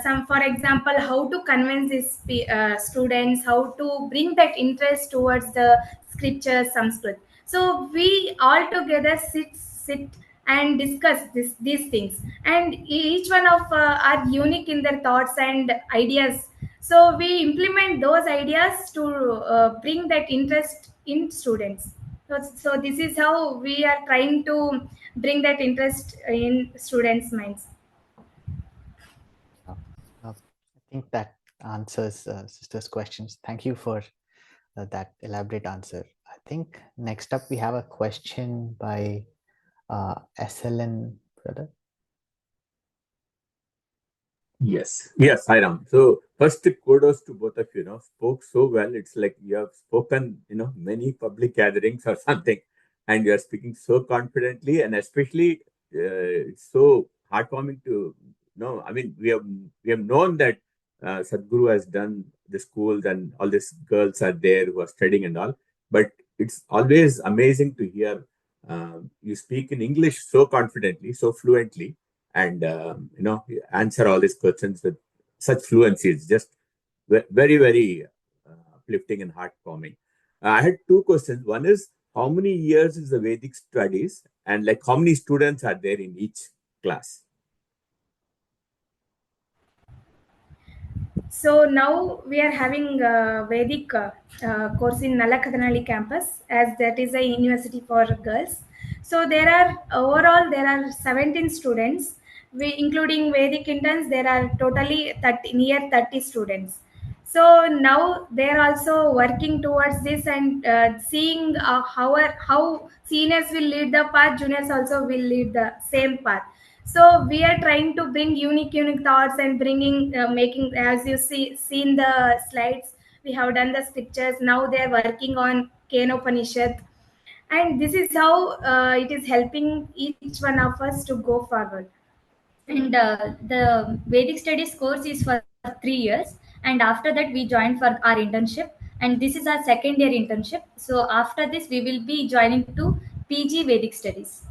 some, for example, how to convince these students, how to bring that interest towards the scripture Sanskrit. So we all together sit and discuss these things, and each one of are unique in their thoughts and ideas. So we implement those ideas to bring that interest in students. So this is how we are trying to bring that interest in students' minds. I think that answers sister's questions. Thank you for that elaborate answer. I think next up we have a question by SLN brother. Yes, Sairam. So first, kudos to both of you. Spoke so well. It's like you have spoken, many public gatherings or something, and you are speaking so confidently, and especially it's so heartwarming to know. I mean, we have known that Sadhguru has done the schools and all these girls are there who are studying and all, but it's always amazing to hear you speak in English so confidently, so fluently, and answer all these questions with such fluency. It's just very, very uplifting and heartwarming. I had two questions. One is, how many years is the Vedic studies, and like how many students are there in each class? So now we are having a Vedic course in Nalakadanali campus, as that is a university for girls. So there are 17 students. Including Vedic interns, there are totally near 30 students. So now they are also working towards this, and seeing how seniors will lead the path, juniors also will lead the same path. So we are trying to bring unique thoughts and bringing making, as you seen the slides, we have done the scriptures. Now they are working on Kenopanishad, and this is how it is helping each one of us to go forward. And the Vedic studies course is for 3 years, and after that we joined for our internship, and this is our second year internship. So after this we will be joining to PG Vedic studies,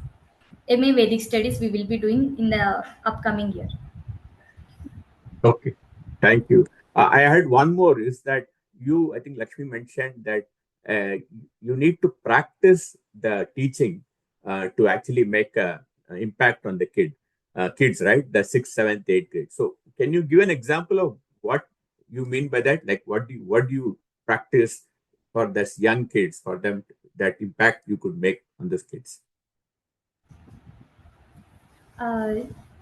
MA Vedic studies we will be doing in the upcoming year. Okay, thank you. I had one more, is that I think Lakshmi mentioned that you need to practice the teaching to actually make an impact on the kids, right? The 6th, 7th, 8th grade. So can you give an example of what you mean by that? Like what do you practice for these young kids, for them, that impact you could make on those kids?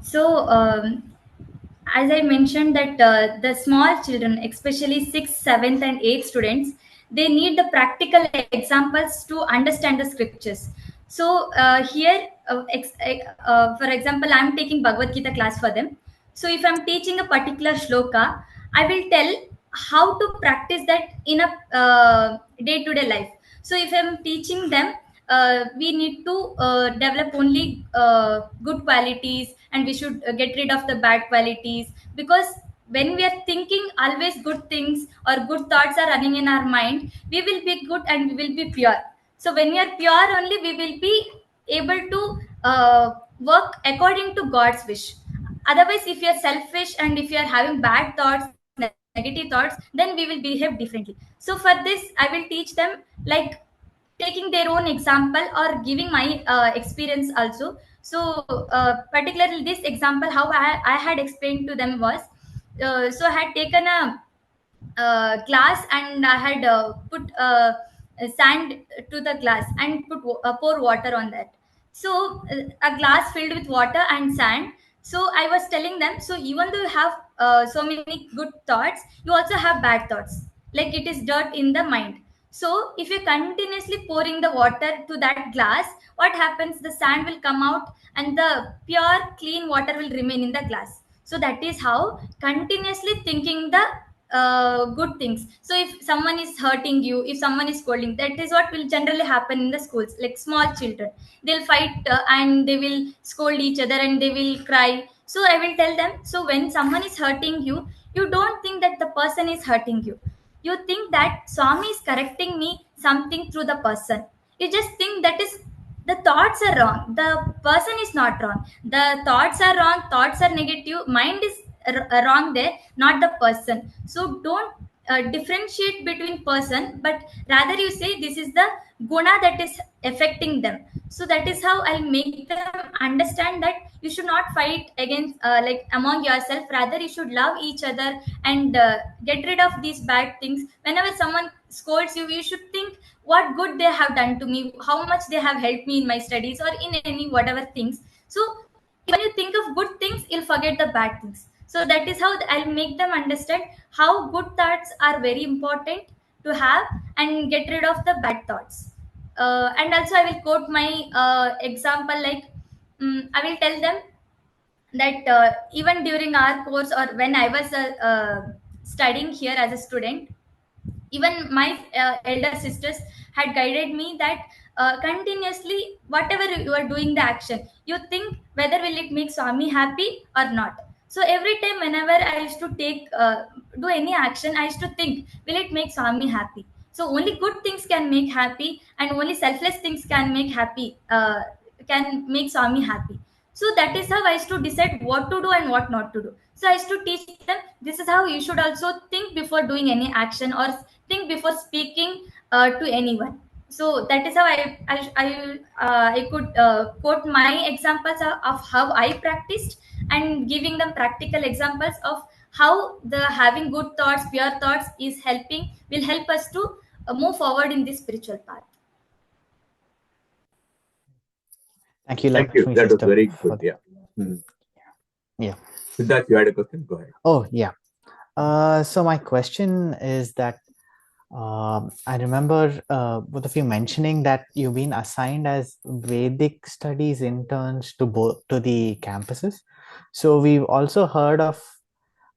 So as I mentioned that the small children, especially 6th, 7th, and 8th students, they need the practical examples to understand the scriptures. So here, for example, I'm taking Bhagavad Gita class for them. So if I'm teaching a particular shloka, I will tell how to practice that in a day-to-day life. So if I'm teaching them, we need to develop only good qualities, and we should get rid of the bad qualities, because when we are thinking always good things or good thoughts are running in our mind, we will be good and we will be pure. So when we are pure only, we will be able to work according to God's wish. Otherwise, if you are selfish and if you are having bad thoughts, negative thoughts, then we will behave differently. So for this I will teach them, like taking their own example or giving my experience also. So particularly this example, how I had explained to them was, so I had taken a glass, and I had put sand to the glass and pour water on that. So a glass filled with water and sand. So I was telling them, so even though you have so many good thoughts, you also have bad thoughts, like it is dirt in the mind. So if you're continuously pouring the water to that glass, what happens? The sand will come out and the pure clean water will remain in the glass. So that is how continuously thinking the good things. So if someone is hurting you, if someone is scolding, that is what will generally happen in the schools. Like small children, they'll fight and they will scold each other and they will cry. So I will tell them, so when someone is hurting you, you don't think that the person is hurting you. You think that Swami is correcting me something through the person. You just think that is, the thoughts are wrong, the person is not wrong. The thoughts are wrong, thoughts are negative, mind is wrong there, not the person. So don't differentiate between person, but rather you say this is the guna that is affecting them. So that is how I'll make them understand that you should not fight against like among yourself, rather you should love each other and get rid of these bad things. Whenever someone scolds you, you should think what good they have done to me, how much they have helped me in my studies or in any whatever things. So when you think of good things, you'll forget the bad things. So that is how I'll make them understand how good thoughts are very important to have and get rid of the bad thoughts. And also I will quote my example, like I will tell them that even during our course or when I was studying here as a student, even my elder sisters had guided me that continuously whatever you are doing the action, you think whether will it make Swami happy or not. So every time whenever I used to take do any action, I used to think will it make Swami happy. So only good things can make happy, and only selfless things can make happy, can make Swami happy. So that is how I used to decide what to do and what not to do. So I used to teach them this is how you should also think before doing any action, or think before speaking to anyone. So that is how I could quote my examples of how I practiced, and giving them practical examples of how the having good thoughts, pure thoughts is helping, will help us to move forward in this spiritual path. Thank you, Thank you. Lakshmi That was sister, very for good. Yeah. Mhm. Yeah. Siddharth, you had a question? Go ahead. Oh, yeah. So my question is that I remember both of you mentioning that you've been assigned as Vedic studies interns to both to the campuses. So we've also heard of,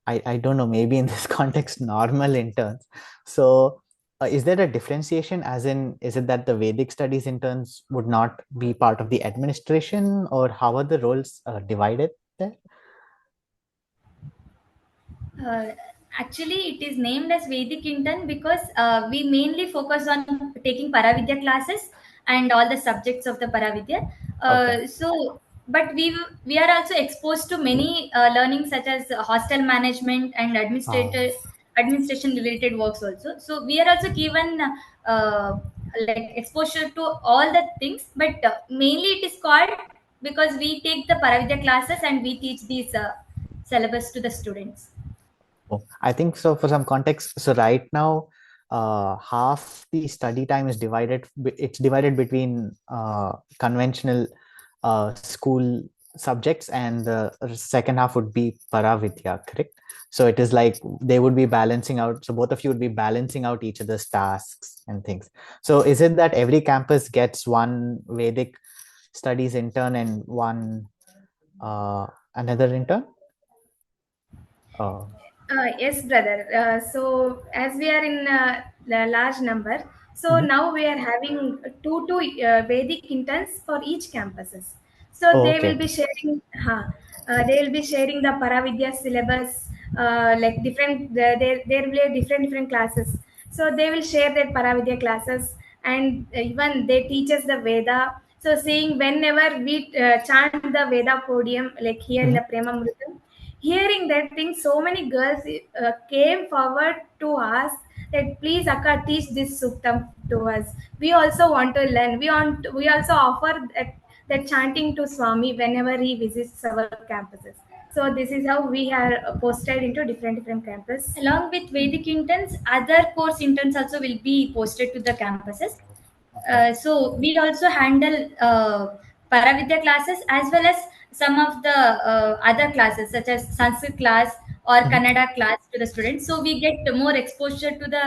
I don't know, maybe in this context, normal interns. So is there a differentiation, as in, is it that the Vedic studies interns would not be part of the administration, or how are the roles divided there? Uh, Actually, it is named as Vedic intern because we mainly focus on taking Paravidya classes and all the subjects of the Paravidya. Okay. So, but we are also exposed to many learnings such as hostel management and administration related works also. So we are also given like exposure to all the things, but mainly it is called because we take the Paravidya classes and we teach these syllabus to the students. Oh, I think so. For some context, so right now, half the study time is divided. It's divided between conventional school subjects, and the second half would be Paravidya, correct? So it is like they would be balancing out. So both of you would be balancing out each other's tasks and things. So is it that every campus gets one Vedic studies intern and one another intern? Yes, brother. So as we are in the large number, so Mhm. now we are having two Vedic interns for each campuses. So Oh, they will okay. be sharing, they will be sharing the Paravidya syllabus, like different. There will be different classes. So they will share their Paravidya classes, and even they teach us the Veda. So seeing whenever we chant the Veda podium, like here in Mhm. the Premamrutam, hearing that thing, so many girls came forward to ask that please Akka teach this suktam to us. We also want to learn. We also offer that chanting to Swami whenever he visits our campuses. So this is how we are posted into different campus. Along with Vedic interns, other course interns also will be posted to the campuses. Okay. So we also handle Paravidya classes as well as some of the other classes such as Sanskrit class or Mhm. Kannada class to the students. So we get more exposure to the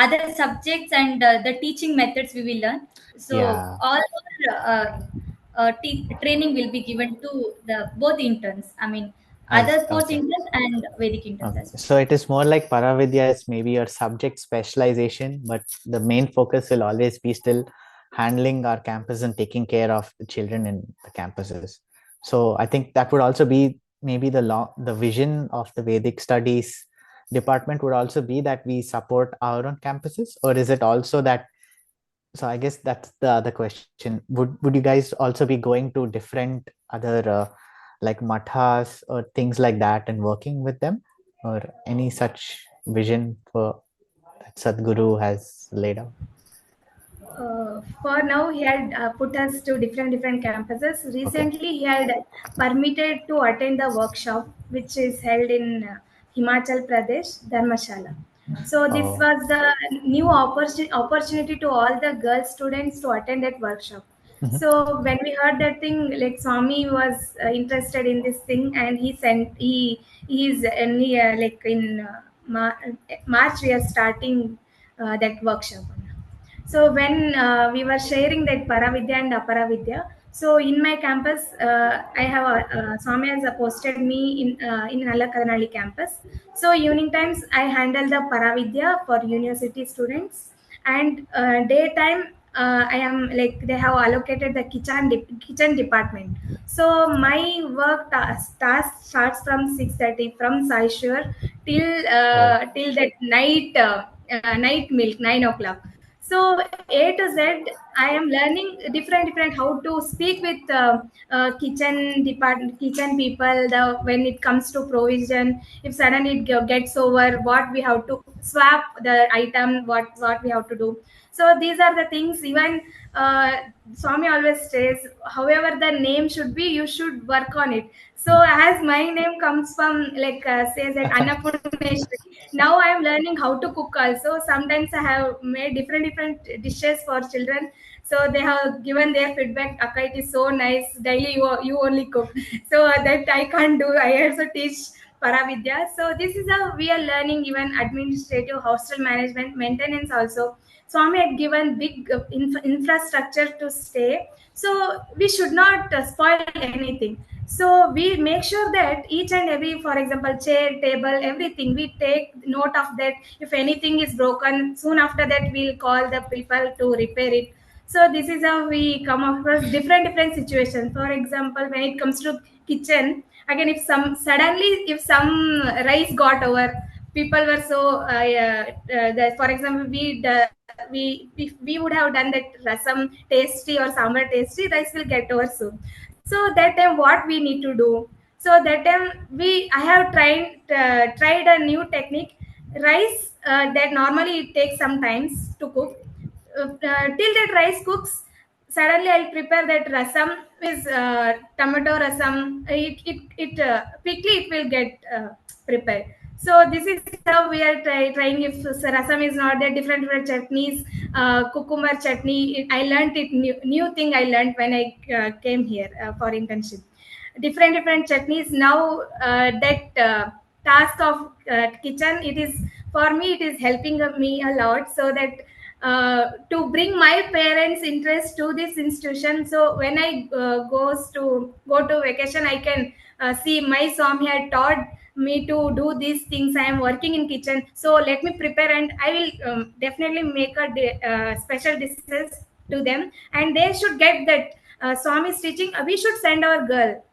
other subjects and the teaching methods we will learn. So Yeah. all our training will be given to the both interns. I mean, other course Okay. interns and Vedic interns Okay. as well. So it is more like Paravidya is maybe your subject specialization, but the main focus will always be still handling our campus and taking care of the children in the campuses. So I think that would also be maybe the vision of the Vedic studies department would also be that we support our own campuses, or is it also that? So I guess that's the other question. Would you guys also be going to different other like mathas or things like that and working with them, or any such vision for that Sadhguru has laid out? For now, he had put us to different campuses. Okay. Recently, he had permitted to attend the workshop, which is held in Himachal Pradesh, Dharmashala. So this Oh, was the new opportunity to all the girl students to attend that workshop. mhm. So when we heard that thing, like Swami was interested in this thing, and he is like in March we are starting that workshop. So when we were sharing that Paravidya and Aparavidya, so in my campus, I have Swami has posted me in Nallakadanalli campus. So evening times I handle the Paravidya for university students, and daytime I am like they have allocated the kitchen department. So my work task starts from 6:30 from Saishwar Oh, till that night milk 9 o'clock. So A to Z, I am learning different how to speak with kitchen people. When it comes to provision, if suddenly it gets over, what we have to swap the item, what we have to do. So these are the things. Even uh, Swami always says, however the name should be, you should work on it. So as my name comes from like says that Annapurneshwari, now I am learning how to cook also. Sometimes I have made different dishes for children, so they have given their feedback, Akka, it is so nice, daily you only cook. So that I can't do, I also teach Paravidya. So this is how we are learning, even administrative, hostel management, maintenance also. Swami had given big infrastructure to stay, so we should not spoil anything. So we make sure that each and every, for example, chair, table, everything, we take note of that. If anything is broken, soon after that we'll call the people to repair it. So this is how we come across different situations. For example, when it comes to kitchen, again, if some rice got over, people were so that, for example, we would have done that rasam tasty or sambar tasty, rice will get over soon. So that time what we need to do, so that time I have tried a new technique. Rice that normally it takes some times to cook, till that rice cooks, suddenly I'll prepare that rasam with tomato rasam. It quickly it will get prepared. So this is how we are trying. If rasam is not there, different chutneys, cucumber chutney. I learned it, new thing I learned when I came here for internship. Different chutneys. Now that task of kitchen, it is for me. It is helping me a lot, so that to bring my parents' interest to this institution. So when I go to vacation, I can see my Swami had taught me to do these things. I am working in kitchen, so let me prepare, and I will definitely make a special dishes to them, and they should get that Swami's teaching. We should send our girl.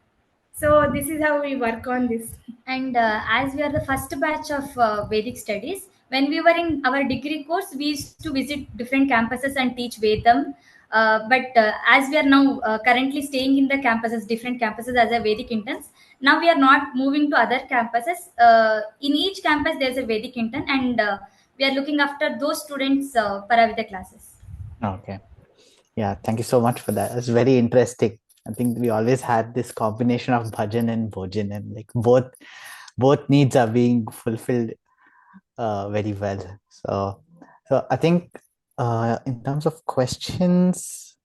So this is how we work on this. And as we are the first batch of Vedic studies, when we were in our degree course, we used to visit different campuses and teach Vedam. But as we are now currently staying in the campuses, different campuses as a Vedic interns, now we are not moving to other campuses. In each campus, there's a Vedic intern, and we are looking after those students' Paravidya classes. okay. Yeah, thank you so much for that. It's very interesting. I think we always had this combination of bhajan and bhojan, and like both needs are being fulfilled very well. So I think in terms of questions,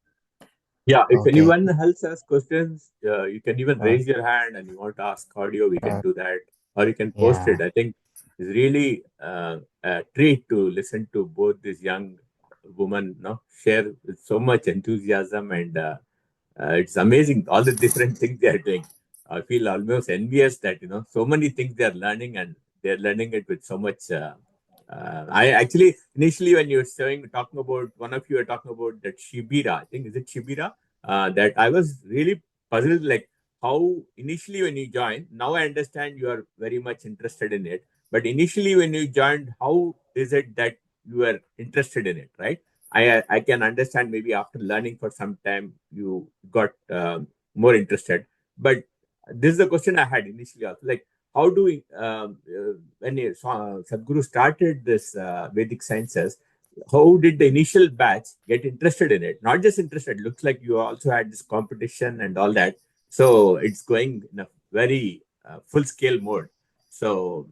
Yeah, if okay, anyone else has questions, you can even raise your hand and you want to ask audio, we can do that. Or you can post yeah, it. I think it's really a treat to listen to both these young women share with so much enthusiasm, and it's amazing all the different things they are doing. I feel almost envious that so many things they are learning, and they're learning it with so much. I actually initially when you were talking about, one of you were talking about that Shibira, I think, is it Shibira? That I was really puzzled, like how initially when you joined. Now I understand you are very much interested in it, but initially when you joined, how is it that you were interested in it, right? I can understand maybe after learning for some time you got more interested, but this is the question I had initially also. Like, how do we, when Sadhguru started this Vedic sciences, how did the initial batch get interested in it? Not just interested, looks like you also had this competition and all that. So it's going in a very full scale mode. So,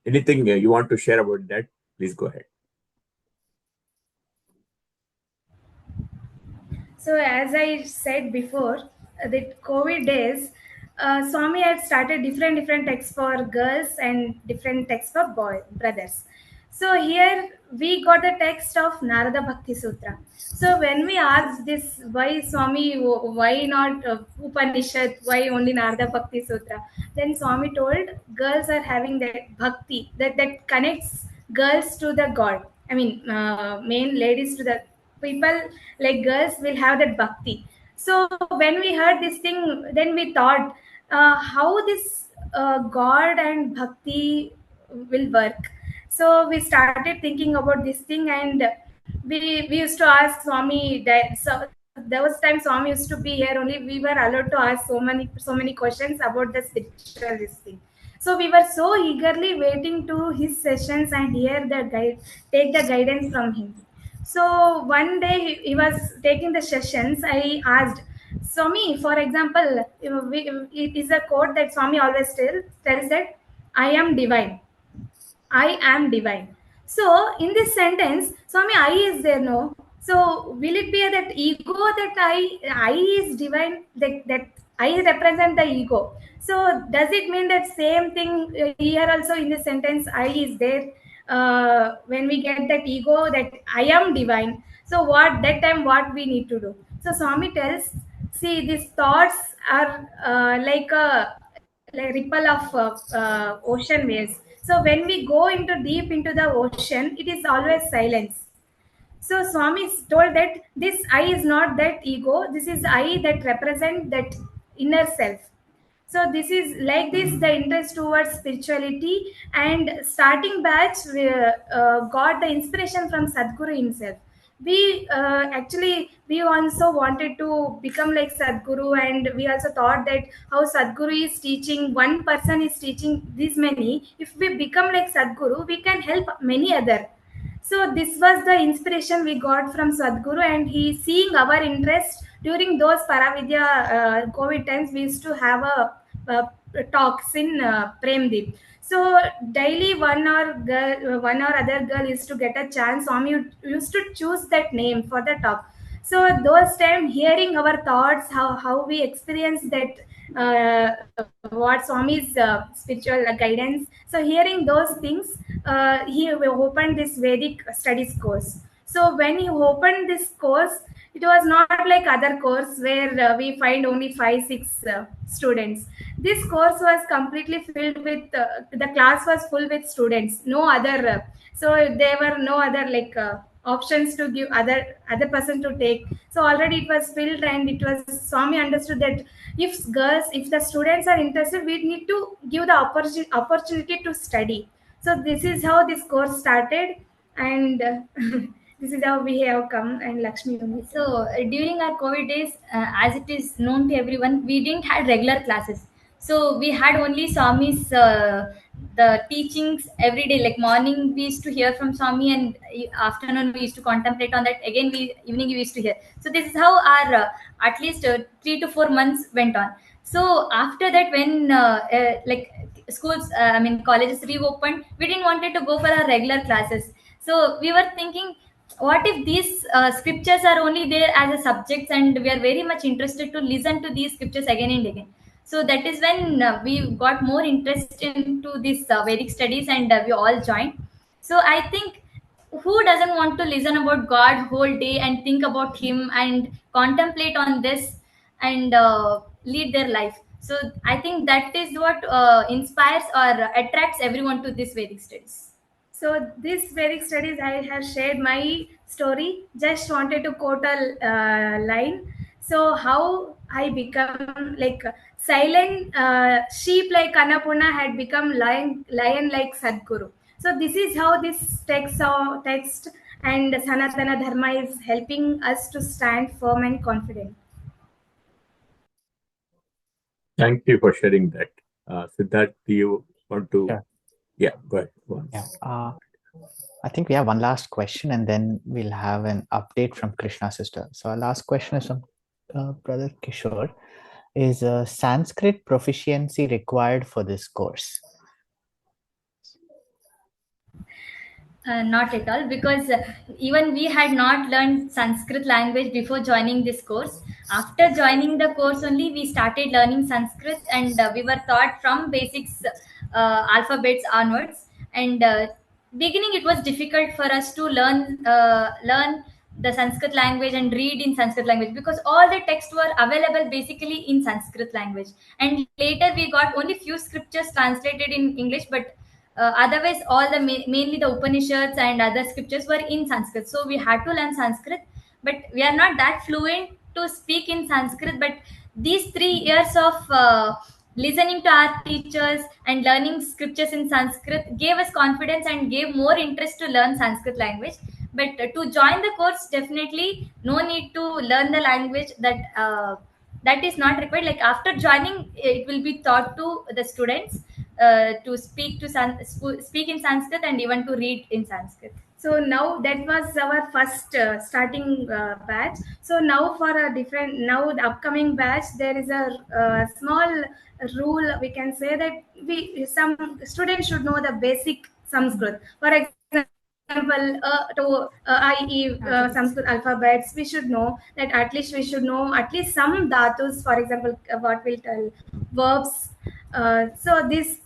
anything you want to share about that, please go ahead. So as I said before, the COVID days, Swami had started different texts for girls and different texts for brothers. So here we got the text of Narada Bhakti Sutra. So when we asked this, why Swami, why not Upanishad, why only Narada Bhakti Sutra? Then Swami told girls are having that bhakti that connects girls to the God. I mean, main ladies to the people, like girls will have that bhakti. So when we heard this thing, then we thought how this God and bhakti will work. So we started thinking about this thing, and we used to ask Swami that. So there was time Swami used to be here only, we were allowed to ask so many questions about the spiritual this thing. So we were so eagerly waiting to his sessions and hear the guide, take the guidance from him. So one day he was taking the sessions. I asked Swami, for example, it is a quote that Swami always tells that I am divine. I am divine. So in this sentence, Swami, I is there, no? So will it be that ego that I is divine, that I represent the ego? So does it mean that same thing here also in this sentence, I is there? When we get that ego that I am divine, so what that time what we need to do? So Swami tells, see, these thoughts are like ripple of ocean waves. So when we go into deep into the ocean, it is always silence. So Swami told that this I is not that ego. This is I that represent that inner self. So this is like this the interest towards spirituality, and starting batch we got the inspiration from Sadhguru himself. We actually we also wanted to become like Sadhguru, and we also thought that how Sadhguru is teaching, one person is teaching this many, if we become like Sadhguru we can help many other. So this was the inspiration we got from Sadhguru, and he seeing our interest during those Paravidya COVID times. We used to have talks in Premdeep. So daily one or other girl used to get a chance. Swami used to choose that name for the talk. So those time hearing our thoughts, how we experience that what Swami's spiritual guidance. So hearing those things, he opened this Vedic studies course. So when he opened this course, it was not like other course where we find only 5-6 students. This course was completely filled with the class was full with students, no other so there were no other like options to give other person to take. So already it was filled, and it was Swami understood that if the students are interested, we need to give the opportunity to study. So this is how this course started, and this is how we have come, and Lakshmi only. So during our COVID days, as it is known to everyone, we didn't had regular classes. So we had only Swami's the teachings every day. Like morning we used to hear from Swami, and afternoon we used to contemplate on that. Again, evening we used to hear. So this is how our at least 3 to 4 months went on. So after that, when like schools, I mean colleges reopened, we didn't wanted to go for our regular classes. So we were thinking, what if these scriptures are only there as a subjects, and we are very much interested to listen to these scriptures again and again. So that is when we got more interest into this Vedic studies, and we all joined. So I think, who doesn't want to listen about God whole day and think about him and contemplate on this and lead their life? So I think that is what inspires or attracts everyone to this Vedic studies. So this Vedic studies, I have shared my story. Just wanted to quote a line. So how I become like silent sheep like Annapurna had become lion like Sadhguru. So this is how this text and Sanatana Dharma is helping us to stand firm and confident. Thank you for sharing that. Siddharth, do you want to? Sure. Yeah, go ahead. Go on. Yeah. I think we have one last question and then we'll have an update from Krishna sister. So our last question is from Brother Kishore. Is Sanskrit proficiency required for this course? Not at all, because even we had not learned Sanskrit language before joining this course. After joining the course only, we started learning Sanskrit, and we were taught from basics, alphabets onwards. And beginning, it was difficult for us to learn the Sanskrit language and read in Sanskrit language, because all the texts were available basically in Sanskrit language. And later, we got only few scriptures translated in English, but otherwise all the mainly the Upanishads and other scriptures were in Sanskrit, so we had to learn Sanskrit. But we are not that fluent to speak in Sanskrit. But these 3 years of listening to our teachers and learning scriptures in Sanskrit gave us confidence and gave more interest to learn Sanskrit language. But to join the course, definitely no need to learn the language. That is not required. Like after joining, it will be taught to the students to speak in Sanskrit and even to read in Sanskrit. So now that was our first starting batch. So now for a different, now the upcoming batch, there is a small rule. We can say that some students should know the basic Sanskrit. For example, i.e. Sanskrit alphabets, we should know that at least we should know at least some dhatus. For example, what will tell verbs. So this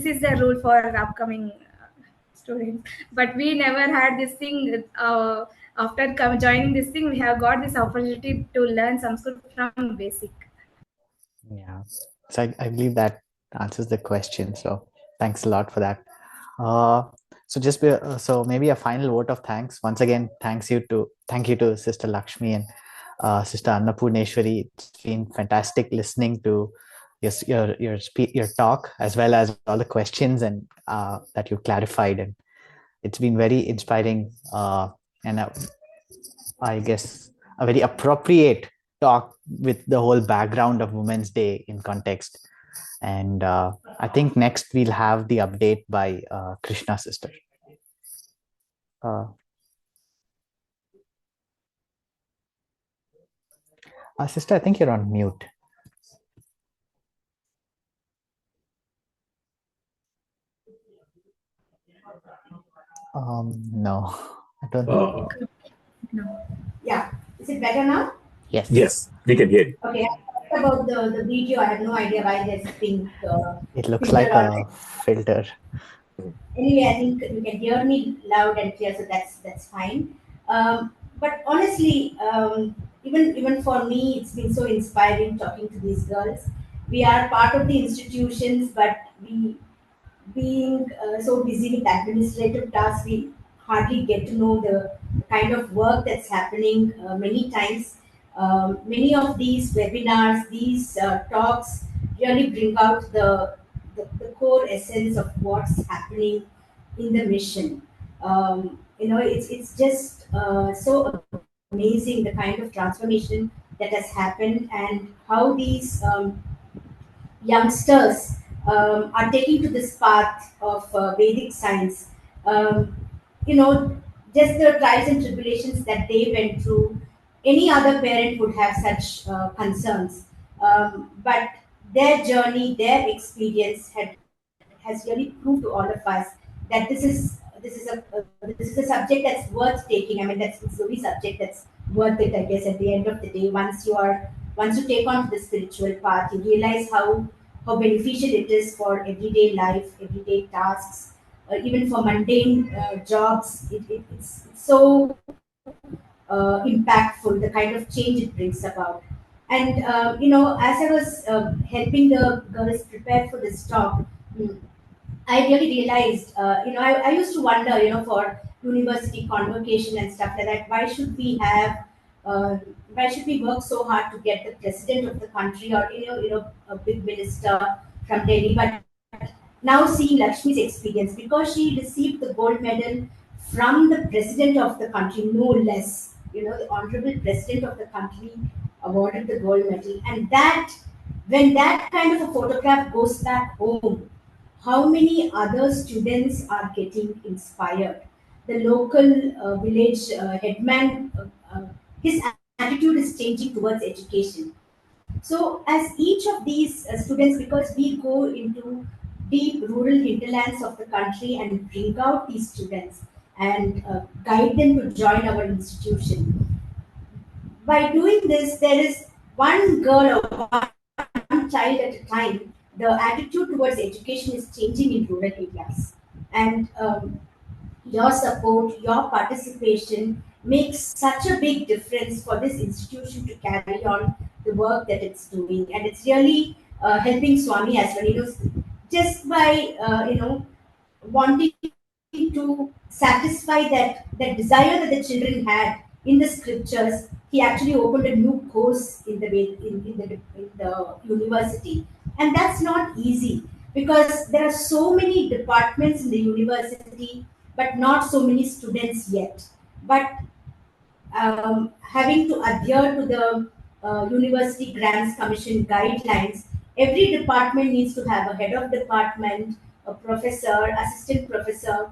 is the rule for upcoming students. But we never had this thing. After joining this thing, we have got this opportunity to learn Sanskrit from basic. Yeah, so I believe that answers the question. So thanks a lot for that. So maybe a final vote of thanks. Once again, thank you to Sister Lakshmi and Sister Annapurneshwari. It's been fantastic listening to your talk, as well as all the questions and that you clarified, and it's been very inspiring and I guess a very appropriate talk with the whole background of Women's Day in context. And I think next we'll have the update by Krishna sister. Sister, I think you're on mute. No, I don't know. No. Yeah. Is it better now? Yes. Yes, we can hear you. Okay. About the video, I have no idea why there's pink. It looks like a filter. Anyway, I think you can hear me loud and clear, so that's fine. But honestly, even for me, it's been so inspiring talking to these girls. We are part of the institutions, but we being so busy with administrative tasks, we hardly get to know the kind of work that's happening many times. Many of these webinars, these talks really bring out the core essence of what's happening in the mission. It's just so amazing the kind of transformation that has happened and how these youngsters are taking to this path of Vedic science. Um, you know, just the trials and tribulations that they went through, any other parent would have such concerns. But their journey, their experience has really proved to all of us that this is a subject that's worth taking. I mean, it's the only subject that's worth it. I guess at the end of the day, once you take on to the spiritual path, you realize how beneficial it is for everyday life, everyday tasks, even for mundane jobs. It's so impactful, the kind of change it brings about. And as I was helping the girls prepare for this talk, mm, I really realized, I used to wonder, for university convocation and stuff like that, uh, why should we work so hard to get the president of the country or, a big minister from Delhi? But now seeing Lakshmi's experience, because she received the gold medal from the president of the country, no less, the honorable president of the country awarded the gold medal. And that when that kind of a photograph goes back home, how many other students are getting inspired? The local village headman, his attitude is changing towards education. So, as each of these students, because we go into deep rural hinterlands of the country and bring out these students and guide them to join our institution. By doing this, there is one girl or one child at a time. The attitude towards education is changing in rural areas, and your support, your participation makes such a big difference for this institution to carry on the work that it's doing, and it's really helping Swami as well. Just by wanting to satisfy that desire that the children had in the scriptures, he actually opened a new course in the university, and that's not easy because there are so many departments in the university, but not so many students yet. But having to adhere to the University Grants Commission guidelines, every department needs to have a head of department, a professor, assistant professor.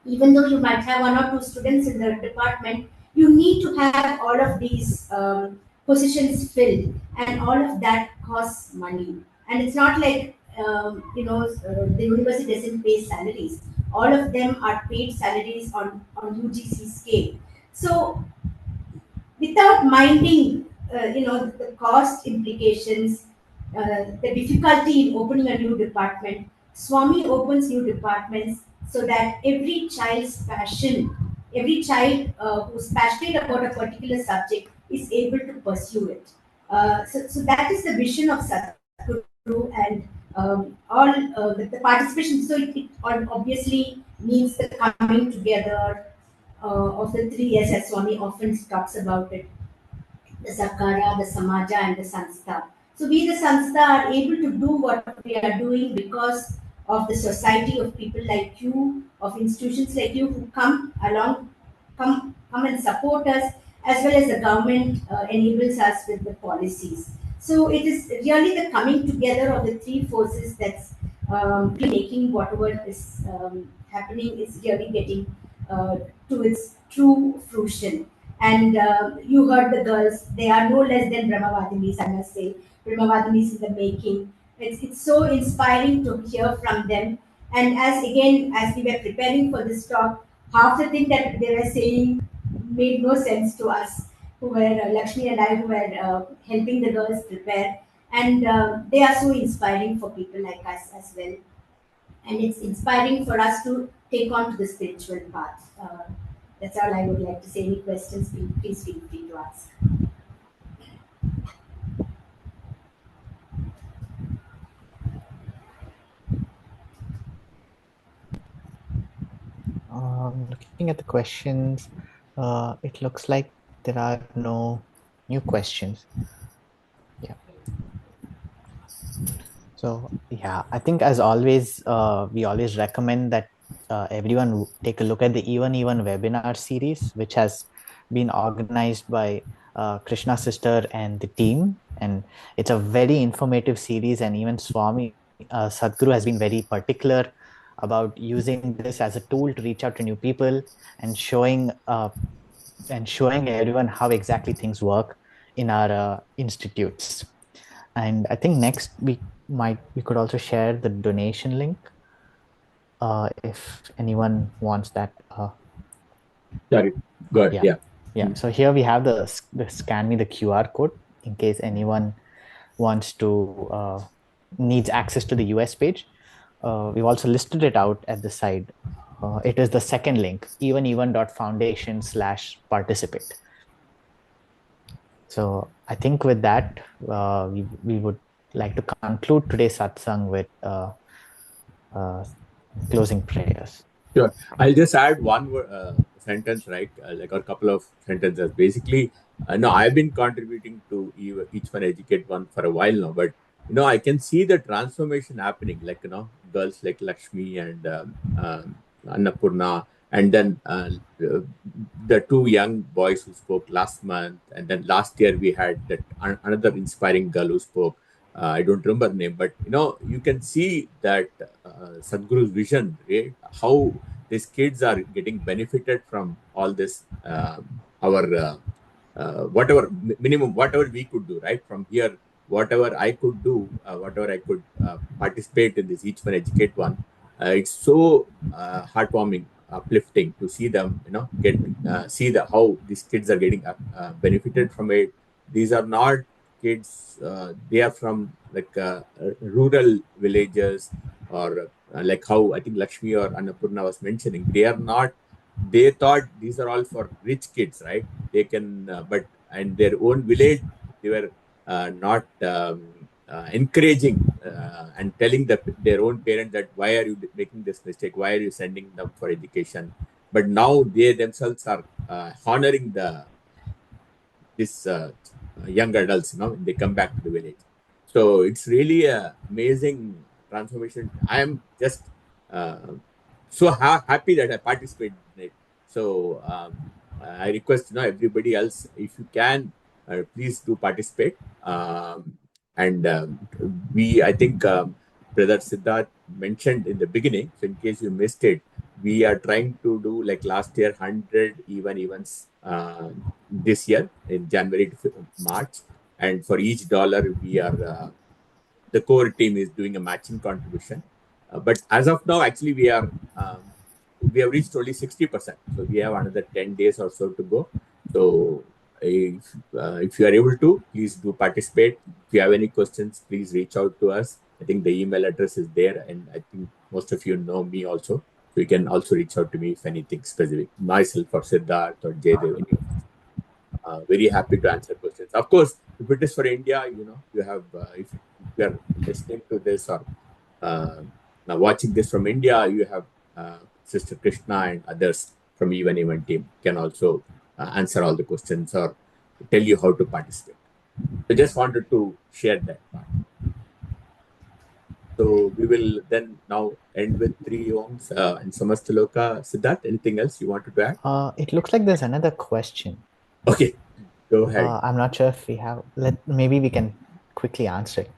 Even though you might have one or two students in the department, you need to have all of these positions filled, and all of that costs money. And it's not like the university doesn't pay salaries. All of them are paid salaries on UGC scale. So without minding, the cost implications, the difficulty in opening a new department, Swami opens new departments so that every child who's passionate about a particular subject is able to pursue it. So that is the vision of Sadhguru, and all the participation. So it obviously means the coming together of the three S, as Swami often talks about it: the Sakara, the Samaja, and the Sanstha. So we, the Sanstha, are able to do what we are doing because of the society of people like you, of institutions like you who come along, come and support us, as well as the government enables us with the policies. So it is really the coming together of the three forces that's making whatever is happening is really getting to its true fruition. And you heard the girls, they are no less than Brahmavadinis, I must say. Brahmavadinis in the making. It's so inspiring to hear from them. And as we were preparing for this talk, half the thing that they were saying made no sense to us, who were Lakshmi and I, who were helping the girls prepare. And they are so inspiring for people like us as well. And it's inspiring for us to take on to the spiritual path. That's all I would like to say. Any questions, please feel free to ask. Looking at the questions, it looks like there are no new questions. Yeah. So yeah, I think as always, we always recommend that everyone take a look at the Even webinar series, which has been organized by Krishna sister and the team, and it's a very informative series. And even Swami Sadhguru has been very particular about using this as a tool to reach out to new people and showing everyone how exactly things work in our institutes. And I think next we could also share the donation link if anyone wants that. Sorry, good. Yeah. So here we have the scan me the QR code in case anyone wants to needs access to the US page. We've also listed it out at the side. It is the second link, eveneven.foundation/participate. So I think with that, we would like to conclude today's satsang with closing prayers. Sure. I'll just add one sentence, right? Like a couple of sentences. Basically, no, I've been contributing to each one educate one for a while now, but I can see the transformation happening. Like girls like Lakshmi and Annapurna, and then the two young boys who spoke last month, and then last year we had that another inspiring girl who spoke. I don't remember the name, but you can see that Sadhguru's vision, right? How these kids are getting benefited from all this, our whatever minimum, whatever we could do, right? From here, whatever I could do, whatever I could participate in this Each One Educate One. It's so heartwarming, uplifting to see them, get see how these kids are getting benefited from it. These are not kids; they are from like rural villages, or like how I think Lakshmi or Annapurna was mentioning. They are not. They thought these are all for rich kids, right? They can, but and their own village, they were not encouraging and telling their own parents that why are you making this mistake? Why are you sending them for education? But now they themselves are honoring this young adults, when they come back to the village. So it's really an amazing transformation. I am just so happy that I participated in it. So I request everybody else, if you can, please do participate. And I think Brother Siddharth mentioned in the beginning. So in case you missed it, we are trying to do like last year 100 events this year in January to March, and for each dollar we are the core team is doing a matching contribution. But as of now, actually we have reached only 60%. So we have another 10 days or so to go. So if you are able to, please do participate. If you have any questions, please reach out to us. I think the email address is there, and I think most of you know me also. So you can also reach out to me if anything specific, myself or Siddharth or Jaydev. Very happy to answer questions. Of course, if it is for India, you have, if you are listening to this or now watching this from India, you have Sister Krishna and others from Even team can also answer all the questions or tell you how to participate. I just wanted to share that part. So we will then now end with 3 Oms and Samastaloka. Siddharth, anything else you wanted to add? It looks like there's another question. Okay, go ahead. I'm not sure if we have. Maybe we can quickly answer it.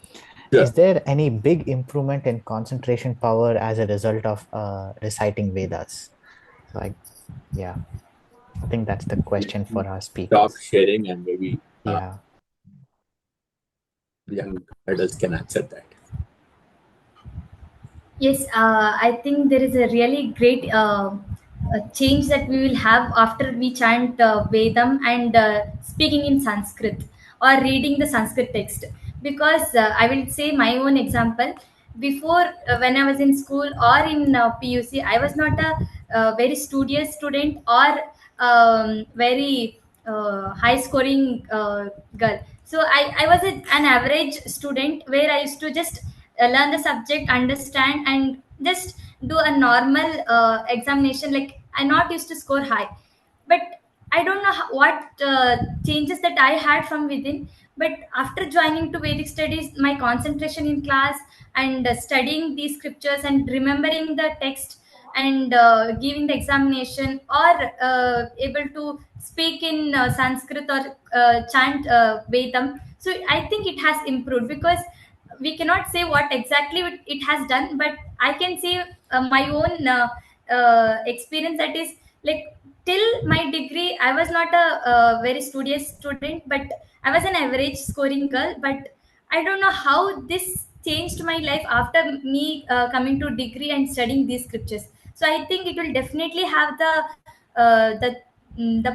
Sure. Is there any big improvement in concentration power as a result of reciting Vedas? I think that's the question for our speakers. Stop sharing and maybe yeah, young adults can answer that. Yes, I think there is a really great change that we will have after we chant Vedam and speaking in Sanskrit or reading the Sanskrit text. Because I will say my own example. Before, when I was in school or in PUC, I was not a very studious student or very high scoring girl. So I was an average student where I used to just learn the subject, understand, and just do a normal examination. Like, I not used to score high, but I don't know what changes that I had from within. But after joining to Vedic studies, my concentration in class and studying these scriptures and remembering the text and giving the examination or able to speak in Sanskrit or chant Vedam. So I think it has improved, because we cannot say what exactly it has done, but I can say my own experience, that is, like, till my degree I was not a very studious student, but I was an average scoring girl. But I don't know how this changed my life after me coming to degree and studying these scriptures. So I think it will definitely have the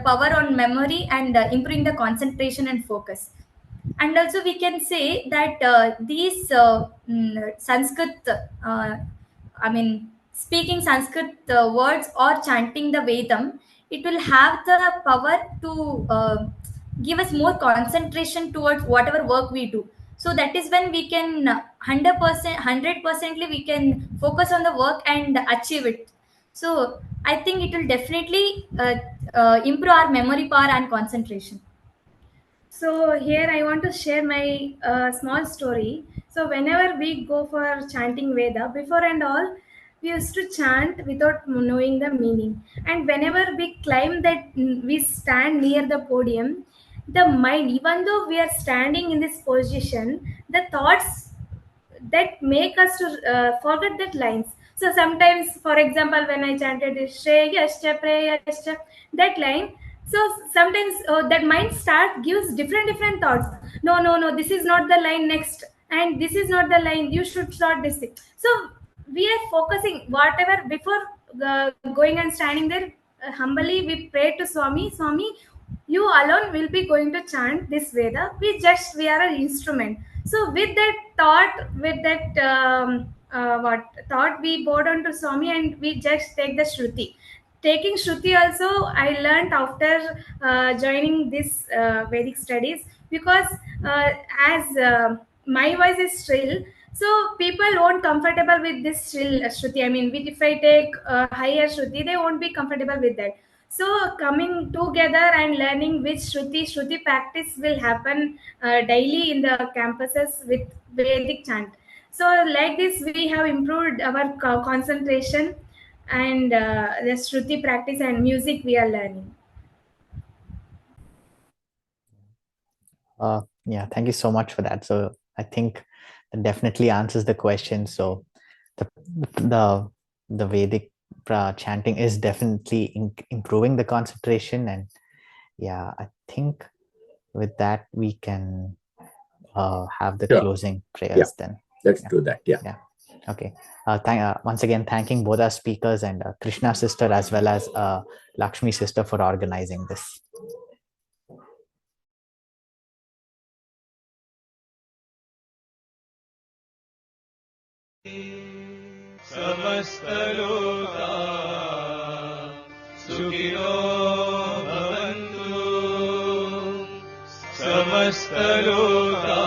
power on memory and improving the concentration and focus. And also we can say that these Sanskrit, I mean, speaking Sanskrit words or chanting the Vedam, it will have the power to give us more concentration towards whatever work we do. So that is when we can 100% we can focus on the work and achieve it. So I think it will definitely improve our memory power and concentration. So here I want to share my small story. So whenever we go for chanting Veda, before and all, we used to chant without knowing the meaning. And whenever we climb that, we stand near the podium, the mind, even though we are standing in this position, the thoughts that make us to forget that lines. So sometimes, for example, when I chanted Shreyascha Preyascha, that line, so sometimes that mind start gives different thoughts. No, this is not the line next, and this is not the line. You should start this thing. So we are focusing whatever before going and standing there. Humbly we pray to Swami, you alone will be going to chant this Veda. We are an instrument. So with that thought, with that what thought, we bow down to Swami and we just take the Shruti. Taking Shruti also, I learned after joining this Vedic studies, because as my voice is shrill, so people won't comfortable with this shrill Shruti. I mean, if I take higher Shruti, they won't be comfortable with that. So coming together and learning which Shruti practice will happen daily in the campuses with Vedic chant. So like this, we have improved our concentration and the Shruti practice and music we are learning. Yeah, thank you so much for that. So I think that definitely answers the question. So the Vedic chanting is definitely improving the concentration, and yeah, I think with that we can have the Sure. closing prayers then. Let's do that. Yeah. Okay. Once again, thanking both our speakers and Krishna sister as well as Lakshmi sister for organizing this. समस्तलोका सुखिनो भवन्तु समस्तलोका